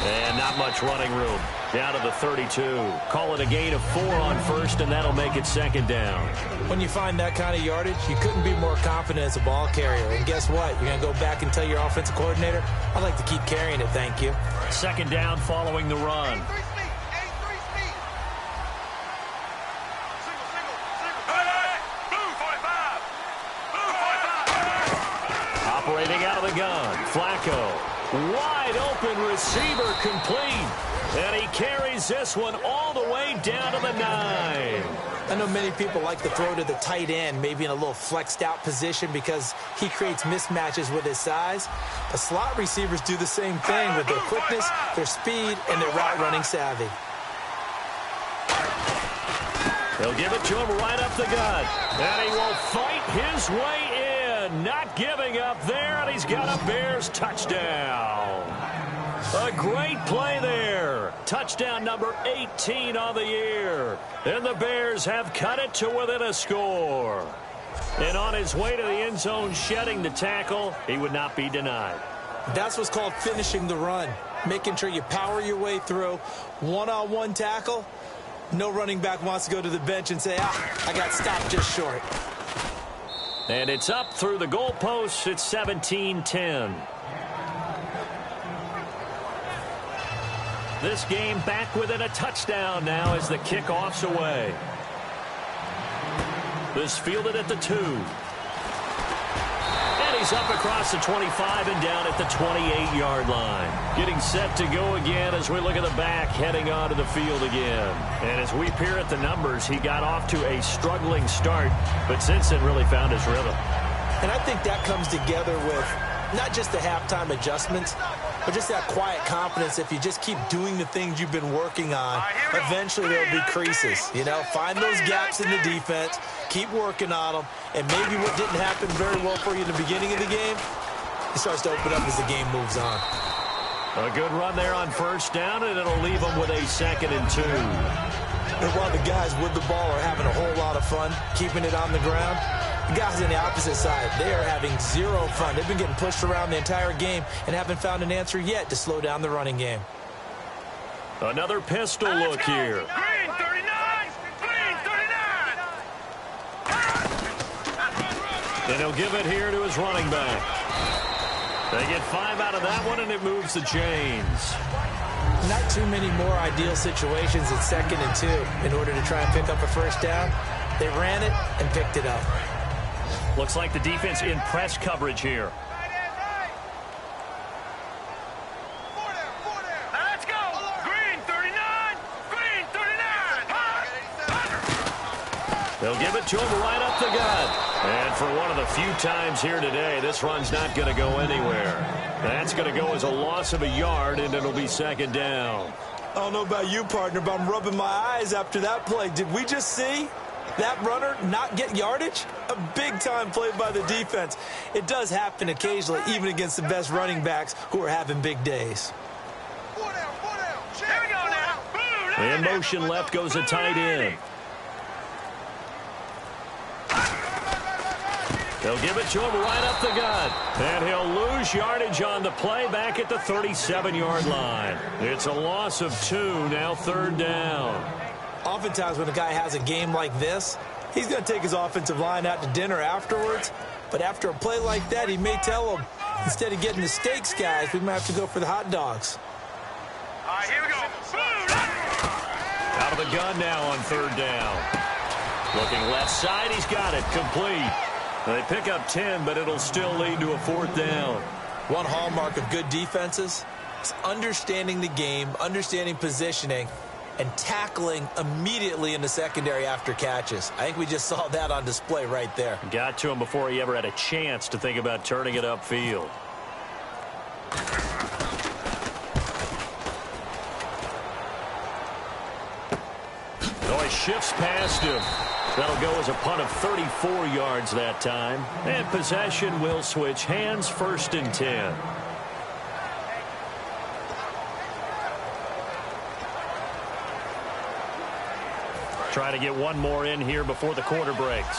And not much running room. Down to the 32. Call it a gain of 4 on first, and that'll make it second down. When you find that kind of yardage, you couldn't be more confident as a ball carrier. And guess what? You're going to go back and tell your offensive coordinator, I'd like to keep carrying it, thank you. Second down following the run. Operating out of the gun, Flacco. Wide open receiver complete. And he carries this one all the way down to the 9. I know many people like to throw to the tight end, maybe in a little flexed out position because he creates mismatches with his size. But slot receivers do the same thing with their quickness, their speed, and their route running savvy. They'll give it to him right up the gut. And he will fight his way in. Not giving up there, and he's got a Bears touchdown. A great play there. Touchdown number 18 on the year. And the Bears have cut it to within a score. And on his way to the end zone, shedding the tackle, he would not be denied. That's what's called finishing the run. Making sure you power your way through. One-on-one tackle. No running back wants to go to the bench and say, I got stopped just short. And it's up through the goalposts. It's 17-10. This game back within a touchdown now as the kickoff's away. This fielded at the 2. And he's up across the 25 and down at the 28-yard line. Getting set to go again as we look at the back heading onto the field again. And as we peer at the numbers, he got off to a struggling start, but since then really found his rhythm. And I think that comes together with not just the halftime adjustments, but just that quiet confidence. If you just keep doing the things you've been working on, eventually there'll be creases. You know, find those gaps in the defense, keep working on them, and maybe what didn't happen very well for you in the beginning of the game, it starts to open up as the game moves on. A good run there on first down, and it'll leave them with a 2nd and 2. And while the guys with the ball are having a whole lot of fun keeping it on the ground, the guys on the opposite side, they are having zero fun. They've been getting pushed around the entire game and haven't found an answer yet to slow down the running game. Another pistol look here. Green 39! Green 39! And he'll give it here to his running back. They get 5 out of that one, and it moves the chains. Not too many more ideal situations at 2nd and 2 in order to try and pick up a first down. They ran it and picked it up. Looks like the defense in press coverage here. Let's go! Green 39! Green 39! They'll give it to him right up the gut. And for one of the few times here today, this run's not going to go anywhere. That's going to go as a loss of a yard, and it'll be 2nd down. I don't know about you, partner, but I'm rubbing my eyes after that play. Did we just see that runner not get yardage? A big-time play by the defense. It does happen occasionally, even against the best running backs who are having big days. Here we go now! In motion left goes a tight end. They'll give it to him right up the gut. And he'll lose yardage on the play back at the 37-yard line. It's a loss of 2, now 3rd down. Oftentimes when a guy has a game like this, he's going to take his offensive line out to dinner afterwards. But after a play like that, he may tell them, instead of getting the steaks, guys, we might have to go for the hot dogs. All right, here we go. Out of the gun now on third down. Looking left side, he's got it, complete. They pick up 10, but it'll still lead to a fourth down. One hallmark of good defenses is understanding the game, understanding positioning, and tackling immediately in the secondary after catches. I think we just saw that on display right there. Got to him before he ever had a chance to think about turning it upfield. Oh, he shifts past him. That'll go as a punt of 34 yards that time. And possession will switch hands, 1st and 10. Try to get one more in here before the quarter breaks.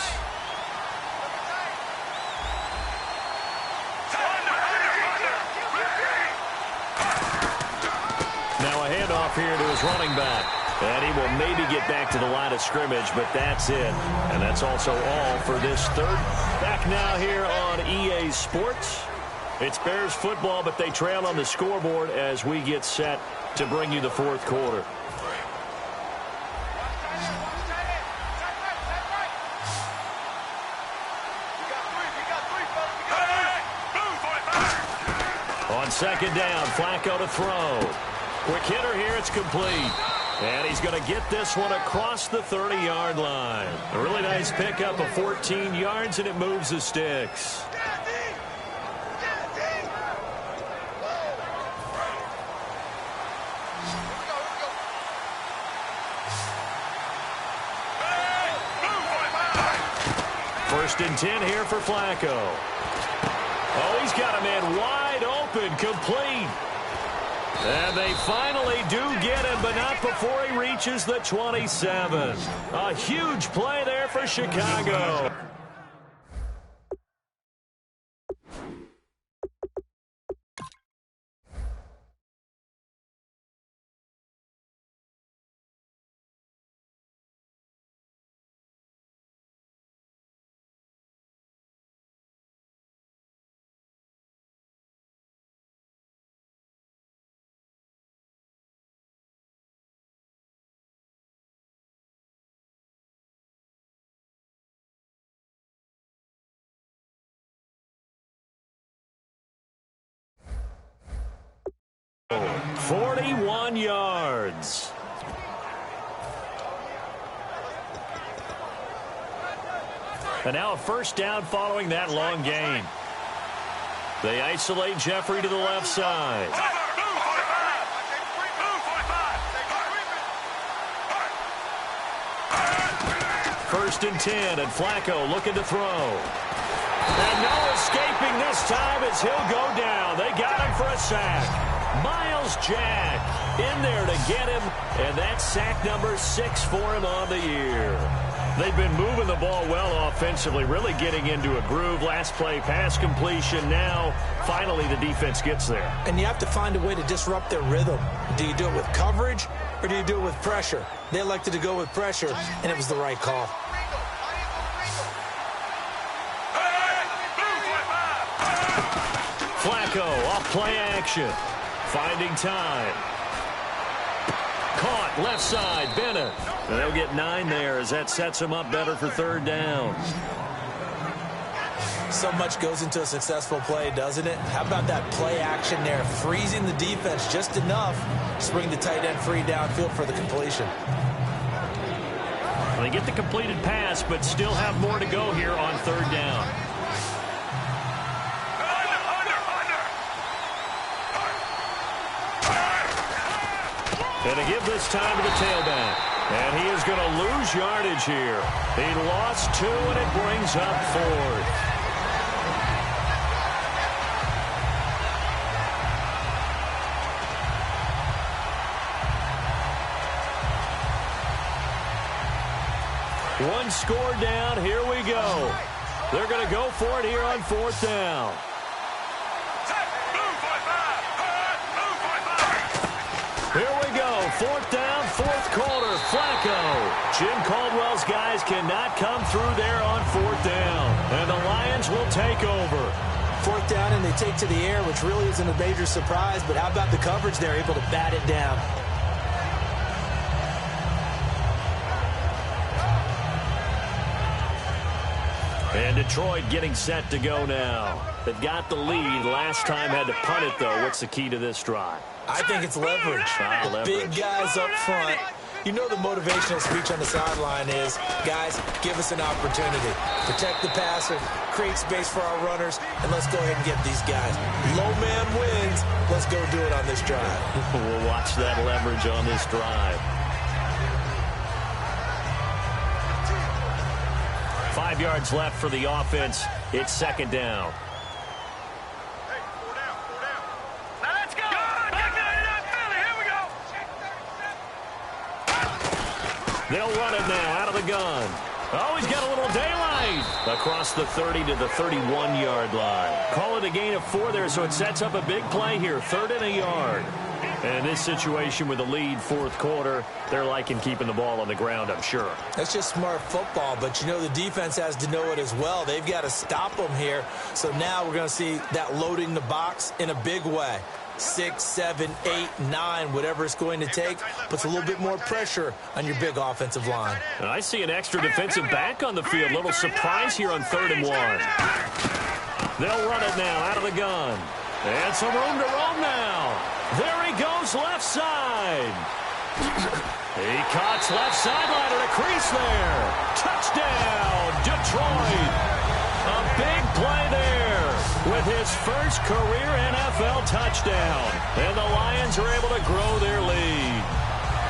Now a handoff here to his running back. And he will maybe get back to the line of scrimmage, but that's it. And that's also all for this third. Back now here on EA Sports. It's Bears football, but they trail on the scoreboard as we get set to bring you the fourth quarter. On second down, Flacco to throw. Quick hitter here, it's complete. And he's going to get this one across the 30-yard line. A really nice pickup of 14 yards, and it moves the sticks. First and 10 here for Flacco. Oh, he's got a man wide open, complete. And they finally do get him, but not before he reaches the 27. A huge play there for Chicago. Oh, 41 yards. And now a first down following that long gain. They isolate Jeffrey to the left side. First and 10, and Flacco looking to throw. And no escaping this time as he'll go down. They got him for a sack. Miles Jack in there to get him, and that's sack number 6 for him on the year. They've been moving the ball well offensively, really getting into a groove. Last play, pass completion. Now, finally, the defense gets there. And you have to find a way to disrupt their rhythm. Do you do it with coverage, or do you do it with pressure? They elected to go with pressure, and it was the right call. Flacco off play action. Finding time. Caught left side, Bennett. And they'll get 9 there as that sets him up better for third down. So much goes into a successful play, doesn't it? How about that play action there? Freezing the defense just enough to bring the tight end free downfield for the completion. Well, they get the completed pass, but still have more to go here on third down. And to give this time to the tailback. And he is going to lose yardage here. He lost 2, and it brings up 4th. One score down. Here we go. They're going to go for it here on 4th down. Here we go. 4th down, 4th quarter. Flacco. Jim Caldwell's guys cannot come through there on 4th down. And the Lions will take over. 4th down, and they take to the air, which really isn't a major surprise. But how about the coverage? They're able to bat it down. And Detroit getting set to go now. They've got the lead. Last time had to punt it, though. What's the key to this drive? I think it's leverage. The big guys up front. You know the motivational speech on the sideline is, guys, give us an opportunity. Protect the passer, create space for our runners, and let's go ahead and get these guys. Low man wins. Let's go do it on this drive. We'll watch that leverage on this drive. 5 yards left for the offense. It's 2nd down. Hey, 4 down, 4 down. Now let's go. Take 99 Philly. Here we go. They'll run it now out of the gun. Oh, he's got a little daylight. Across the 30 to the 31-yard line. Call it a gain of 4 there, so it sets up a big play here. 3rd and a yard. And in this situation with the lead 4th quarter, they're liking keeping the ball on the ground, I'm sure. That's just smart football, but you know the defense has to know it as well. They've got to stop them here. So now we're going to see that loading the box in a big way. 6, 7, 8, 9, whatever it's going to take, puts a little bit more pressure on your big offensive line. And I see an extra defensive back on the field. Little surprise here on 3rd and 1. They'll run it now out of the gun. And some room to roam now. There he goes left side. He cuts left sideline to the crease there. Touchdown, Detroit. A big play there with his first career NFL touchdown. And the Lions are able to grow their lead.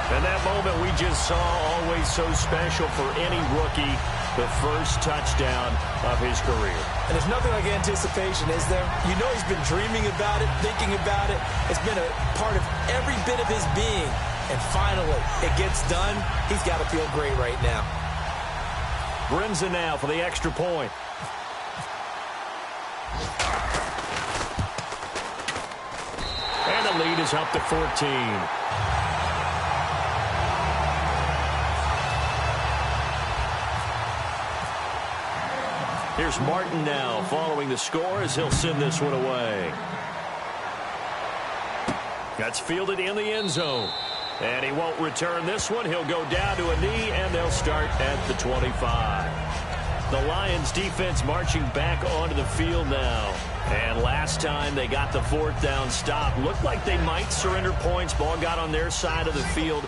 And that moment we just saw, always so special for any rookie, the first touchdown of his career. And there's nothing like anticipation, is there? You know he's been dreaming about it, thinking about it. It's been a part of every bit of his being. And finally, it gets done. He's got to feel great right now. Brinza now for the extra point. And the lead is up to 14. Here's Martin now following the score as he'll send this one away. That's fielded in the end zone. And he won't return this one. He'll go down to a knee, and they'll start at the 25. The Lions defense marching back onto the field now. And last time they got the 4th down stop, looked like they might surrender points. Ball got on their side of the field.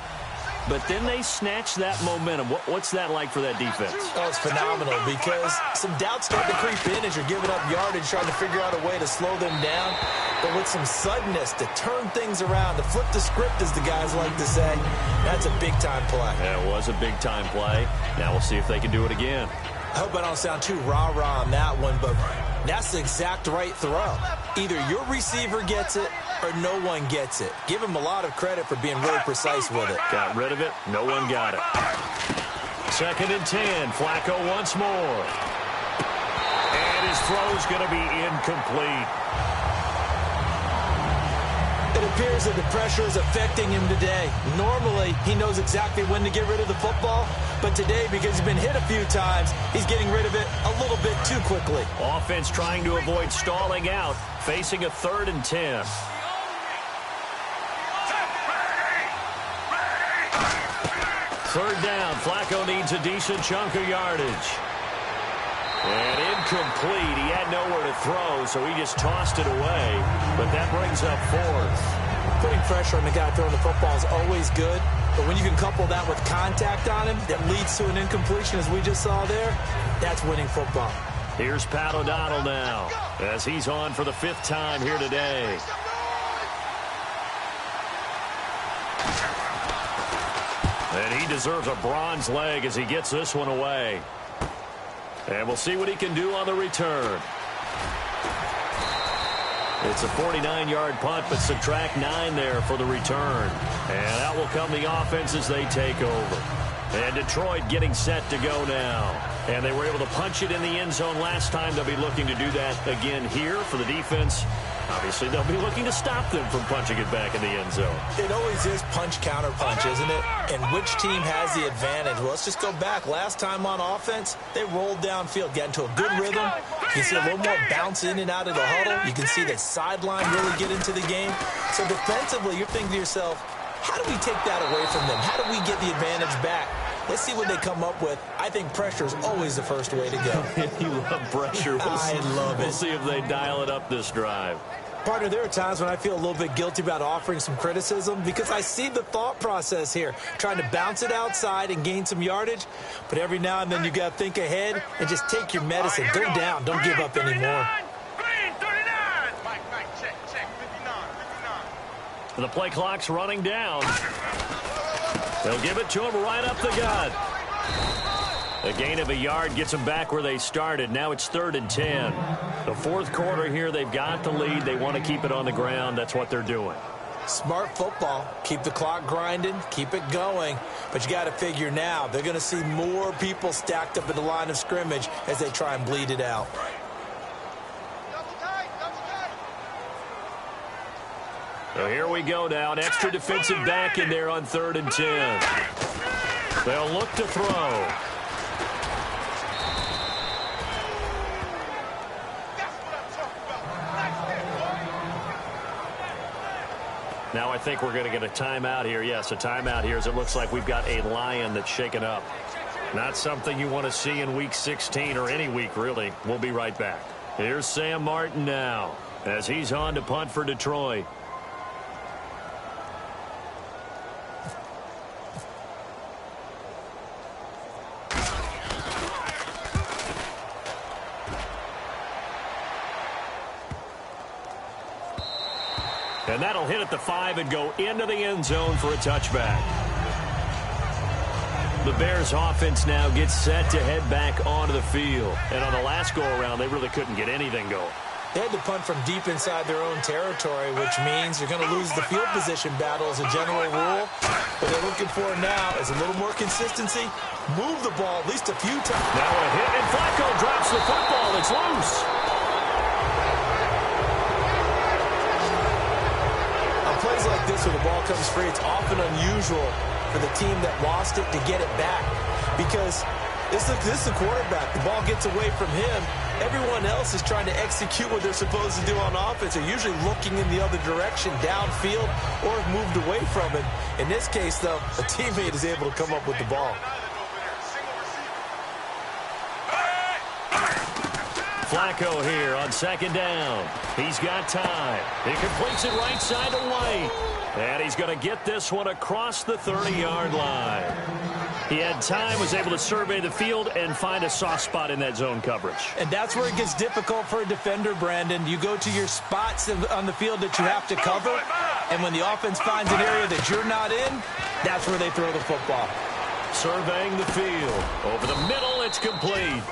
But then they snatched that momentum. What's that like for that defense? Oh, it's phenomenal because some doubts start to creep in as you're giving up yardage, trying to figure out a way to slow them down. But with some suddenness to turn things around, to flip the script, as the guys like to say, that's a big-time play. Yeah, it was a big-time play. Now we'll see if they can do it again. I hope I don't sound too rah-rah on that one, but that's the exact right throw. Either your receiver gets it or no one gets it. Give him a lot of credit for being really precise with it. Got rid of it. No one got it. 2nd and 10. Flacco once more. And his throw's going to be incomplete. It appears that the pressure is affecting him today. Normally, he knows exactly when to get rid of the football, but today, because he's been hit a few times, he's getting rid of it a little bit too quickly. Offense trying to avoid stalling out, facing a 3rd and 10. Third down, Flacco needs a decent chunk of yardage. And incomplete. He had nowhere to throw, so he just tossed it away. But that brings up 4th. Putting pressure on the guy throwing the football is always good, but when you can couple that with contact on him that leads to an incompletion, as we just saw there, that's winning football. Here's Pat O'Donnell now, as he's on for the 5th time here today. And he deserves a bronze leg as he gets this one away. And we'll see what he can do on the return. It's a 49-yard punt, but subtract 9 there for the return. And out will come the offense as they take over. And Detroit getting set to go now. And they were able to punch it in the end zone last time. They'll be looking to do that again here for the defense. Obviously, they'll be looking to stop them from punching it back in the end zone. It always is punch-counter-punch, isn't it? And which team has the advantage? Well, let's just go back. Last time on offense, they rolled downfield, got into a good rhythm. You can see a little more bounce in and out of the huddle. You can see the sideline really get into the game. So defensively, you're thinking to yourself, how do we take that away from them? How do we get the advantage back? Let's see what they come up with. I think pressure is always the first way to go. You love pressure. I love it. We'll see if they dial it up this drive. Partner, there are times when I feel a little bit guilty about offering some criticism because I see the thought process here, trying to bounce it outside and gain some yardage. But every now and then you got to think ahead and just take your medicine. Go down. Don't give up anymore. Green 39. Mike, check. 59. The play clock's running down. They'll give it to him right up the gut. A gain of a yard gets them back where they started. Now it's 3rd and 10. The fourth quarter here, they've got the lead. They want to keep it on the ground. That's what they're doing. Smart football. Keep the clock grinding. Keep it going. But you got to figure now, they're going to see more people stacked up at the line of scrimmage as they try and bleed it out. So here we go now. An extra defensive back in there on 3rd and 10. They'll look to throw. Now I think we're going to get a timeout here. Yes, a timeout here as it looks like we've got a Lion that's shaken up. Not something you want to see in Week 16 or any week, really. We'll be right back. Here's Sam Martin now as he's on to punt for Detroit. And that'll hit at the 5 and go into the end zone for a touchback. The Bears offense now gets set to head back onto the field. And on the last go-around, they really couldn't get anything going. They had to punt from deep inside their own territory, which means you're going to lose the field position battle as a general rule. What they're looking for now is a little more consistency. Move the ball at least a few times. Now a hit, and Flacco drops the football. It's loose. Plays like this where the ball comes free, it's often unusual for the team that lost it to get it back because this is the quarterback. The ball gets away from him. Everyone else is trying to execute what they're supposed to do on offense. They're usually looking in the other direction, downfield, or have moved away from it. In this case, though, a teammate is able to come up with the ball. Flacco here on 2nd down. He's got time. He completes it right side to White. And he's going to get this one across the 30-yard line. He had time, was able to survey the field and find a soft spot in that zone coverage. And that's where it gets difficult for a defender, Brandon. You go to your spots on the field that you have to cover, and when the offense finds an area that you're not in, that's where they throw the football. Surveying the field. Over the middle, it's complete.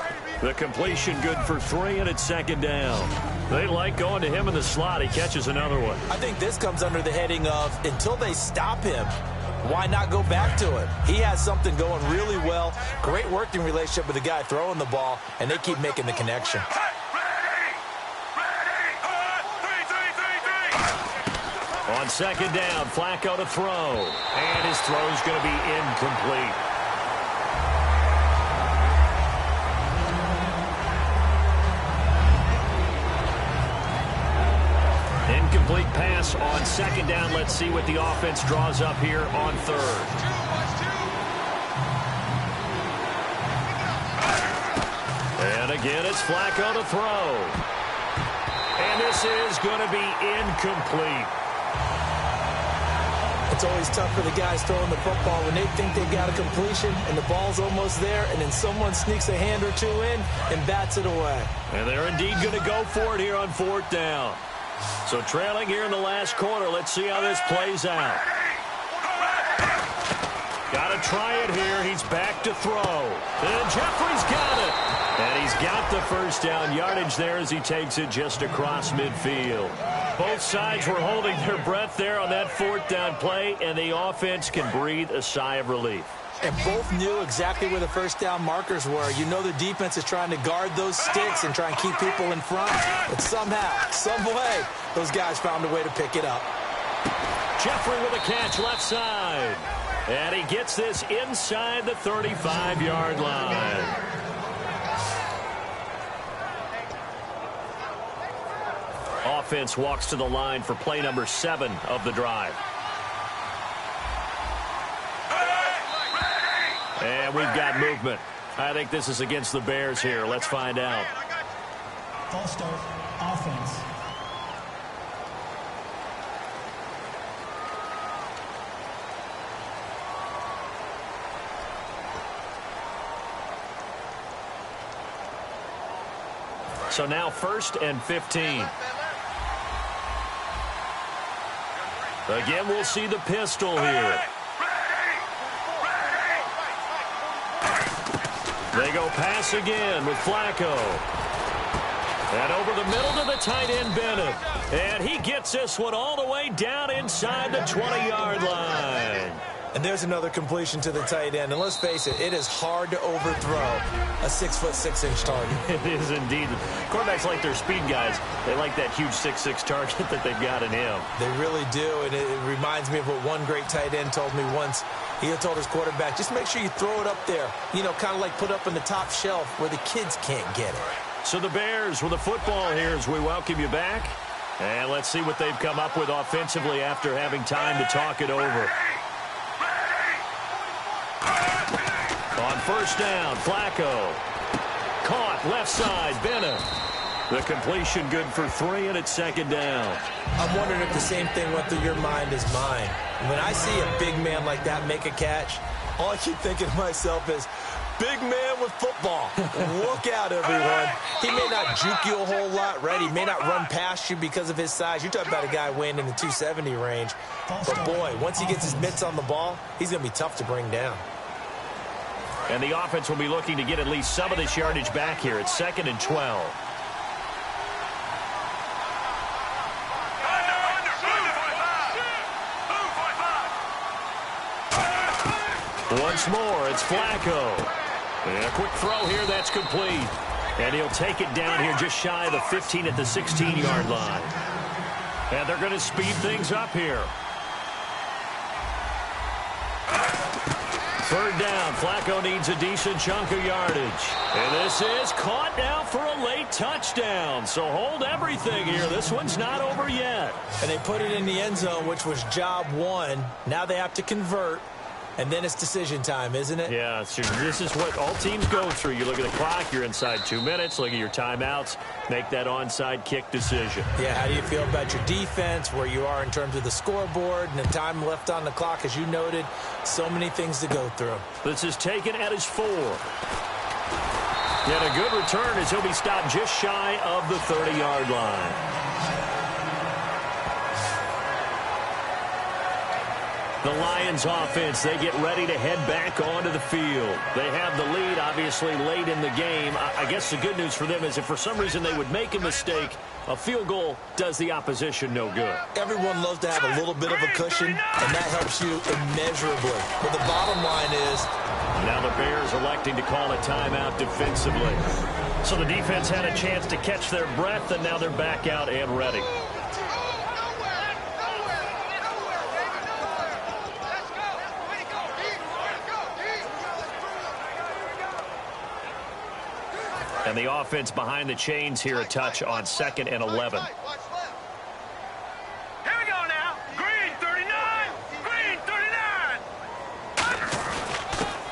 The completion good for 3, and it's 2nd down. They like going to him in the slot. He catches another one. I think this comes under the heading of until they stop him, why not go back to it? He has something going really well. Great working relationship with the guy throwing the ball, and they keep making the connection. On 2nd down, Flacco to throw. And his throw's going to be incomplete. Incomplete pass on 2nd down. Let's see what the offense draws up here on 3rd. And again, it's Flacco to throw. And this is going to be incomplete. It's always tough for the guys throwing the football when they think they got a completion and the ball's almost there, and then someone sneaks a hand or two in and bats it away. And they're indeed going to go for it here on 4th down. So trailing here in the last quarter. Let's see how this plays out. Got to try it here. He's back to throw. And Jeffrey's got it. And he's got the first down yardage there as he takes it just across midfield. Both sides were holding their breath there on that 4th down play, and the offense can breathe a sigh of relief. and both knew exactly where the first down markers were. You know the defense is trying to guard those sticks and try and keep people in front, but somehow, some way, those guys found a way to pick it up. Jeffrey with a catch left side. And he gets this inside the 35-yard line. Offense walks to the line for play number 7 of the drive. And we've got movement. I think this is against the Bears here. Let's find out. False start, offense. So now 1st and 15. Again, we'll see the pistol here. They go pass again with Flacco. And over the middle to the tight end, Bennett. And he gets this one all the way down inside the 20-yard line. And there's another completion to the tight end. And let's face it, it is hard to overthrow a 6'6" target. It is indeed. Quarterbacks like their speed guys. They like that huge 6'6" target that they've got in him. They really do. And it reminds me of what one great tight end told me once. He had told his quarterback, just make sure you throw it up there. You know, kind of like put up in the top shelf where the kids can't get it. So the Bears with the football here as we welcome you back. And let's see what they've come up with offensively after having time to talk it over. On first down, Flacco. Caught left side, Bennett. The completion good for 3, and it's 2nd down. I'm wondering if the same thing went through your mind as mine. When I see a big man like that make a catch, all I keep thinking to myself is, big man with football. Look out, everyone. He may not juke you a whole lot, right? He may not run past you because of his size. You're talking about a guy weighing in the 270 range. But, boy, once he gets his mitts on the ball, he's going to be tough to bring down. And the offense will be looking to get at least some of this yardage back here. It's 2nd and 12. Once more, it's Flacco. And a quick throw here, that's complete. And he'll take it down here just shy of the 15 at the 16-yard line. And they're going to speed things up here. 3rd down, Flacco needs a decent chunk of yardage. And this is caught now for a late touchdown. So hold everything here. This one's not over yet. And they put it in the end zone, which was job 1. Now they have to convert. And then it's decision time, isn't it? Yeah, so this is what all teams go through. You look at the clock, you're inside 2 minutes, look at your timeouts, make that onside kick decision. Yeah, how do you feel about your defense, where you are in terms of the scoreboard, and the time left on the clock, as you noted, so many things to go through. This is taken at his 4. Yet a good return as he'll be stopped just shy of the 30-yard line. The Lions offense, they get ready to head back onto the field. They have the lead, obviously, late in the game. I guess the good news for them is if for some reason they would make a mistake, a field goal does the opposition no good. Everyone loves to have a little bit of a cushion, and that helps you immeasurably. But the bottom line is, now the Bears electing to call a timeout defensively. So the defense had a chance to catch their breath, and now they're back out and ready. And the offense behind the chains here a touch on 2nd and 11. Here we go now. Green 39. Green 39.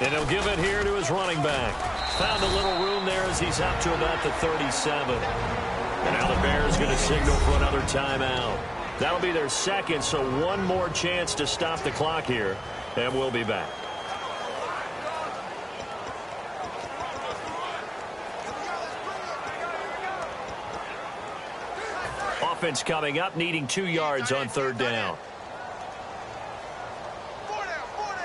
And he'll give it here to his running back. Found a little room there as he's up to about the 37. And now the Bears going to signal for another timeout. That'll be their 2nd, so one more chance to stop the clock here. And we'll be back. Offense coming up, needing 2 yards on 3rd down.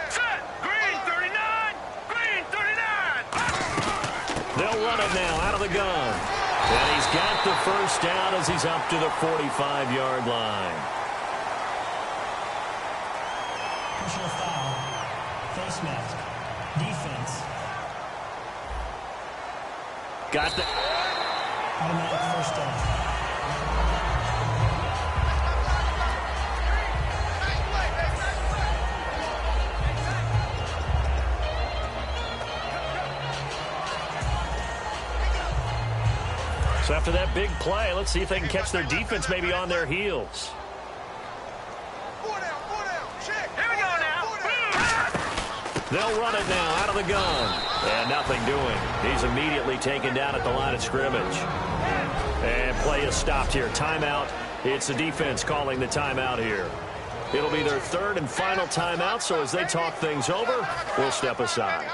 Set. Green 39. Green 39. They'll run it now out of the gun. And he's got the first down as he's up to the 45-yard line. Personal foul. Face mask. Defense. Got the... Automatic first down. So after that big play, let's see if they can catch their defense maybe on their heels. Here we go now. They'll run it now out of the gun. And nothing doing. He's immediately taken down at the line of scrimmage. And play is stopped here. Timeout. It's the defense calling the timeout here. It'll be their third and final timeout, so as they talk things over, we'll step aside.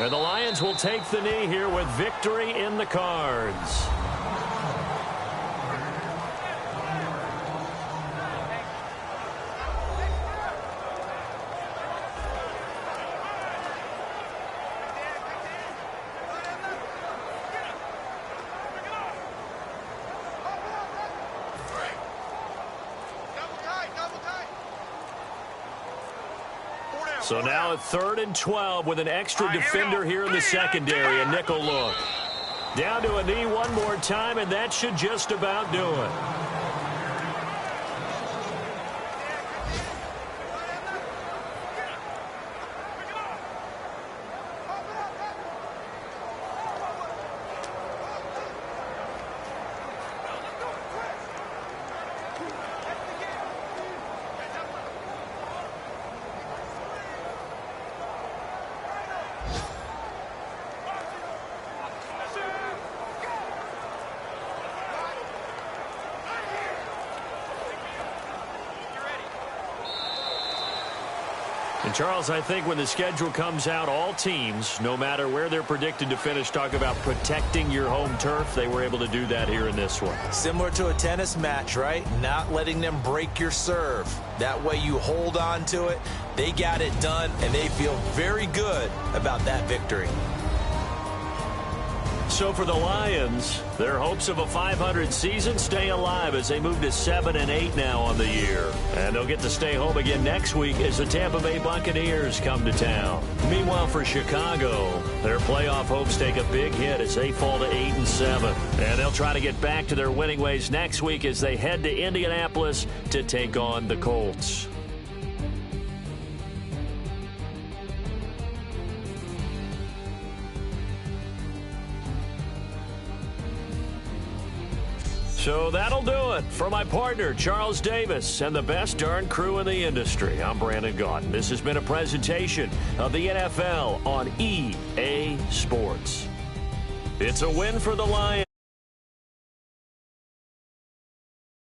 And the Lions will take the knee here with victory in the cards. So now at 3rd and 12 with an extra defender here in the secondary, a nickel look. Down to a knee one more time, and that should just about do it. And Charles, I think when the schedule comes out, all teams, no matter where they're predicted to finish, talk about protecting your home turf. They were able to do that here in this one. Similar to a tennis match, right? Not letting them break your serve. That way you hold on to it. They got it done, and they feel very good about that victory. So for the Lions, their hopes of a 500 season stay alive as they move to 7-8 now on the year. And they'll get to stay home again next week as the Tampa Bay Buccaneers come to town. Meanwhile, for Chicago, their playoff hopes take a big hit as they fall to 8-7. And they'll try to get back to their winning ways next week as they head to Indianapolis to take on the Colts. So that'll do it for my partner, Charles Davis, and the best darn crew in the industry. I'm Brandon Gaudin. This has been a presentation of the NFL on EA Sports. It's a win for the Lions.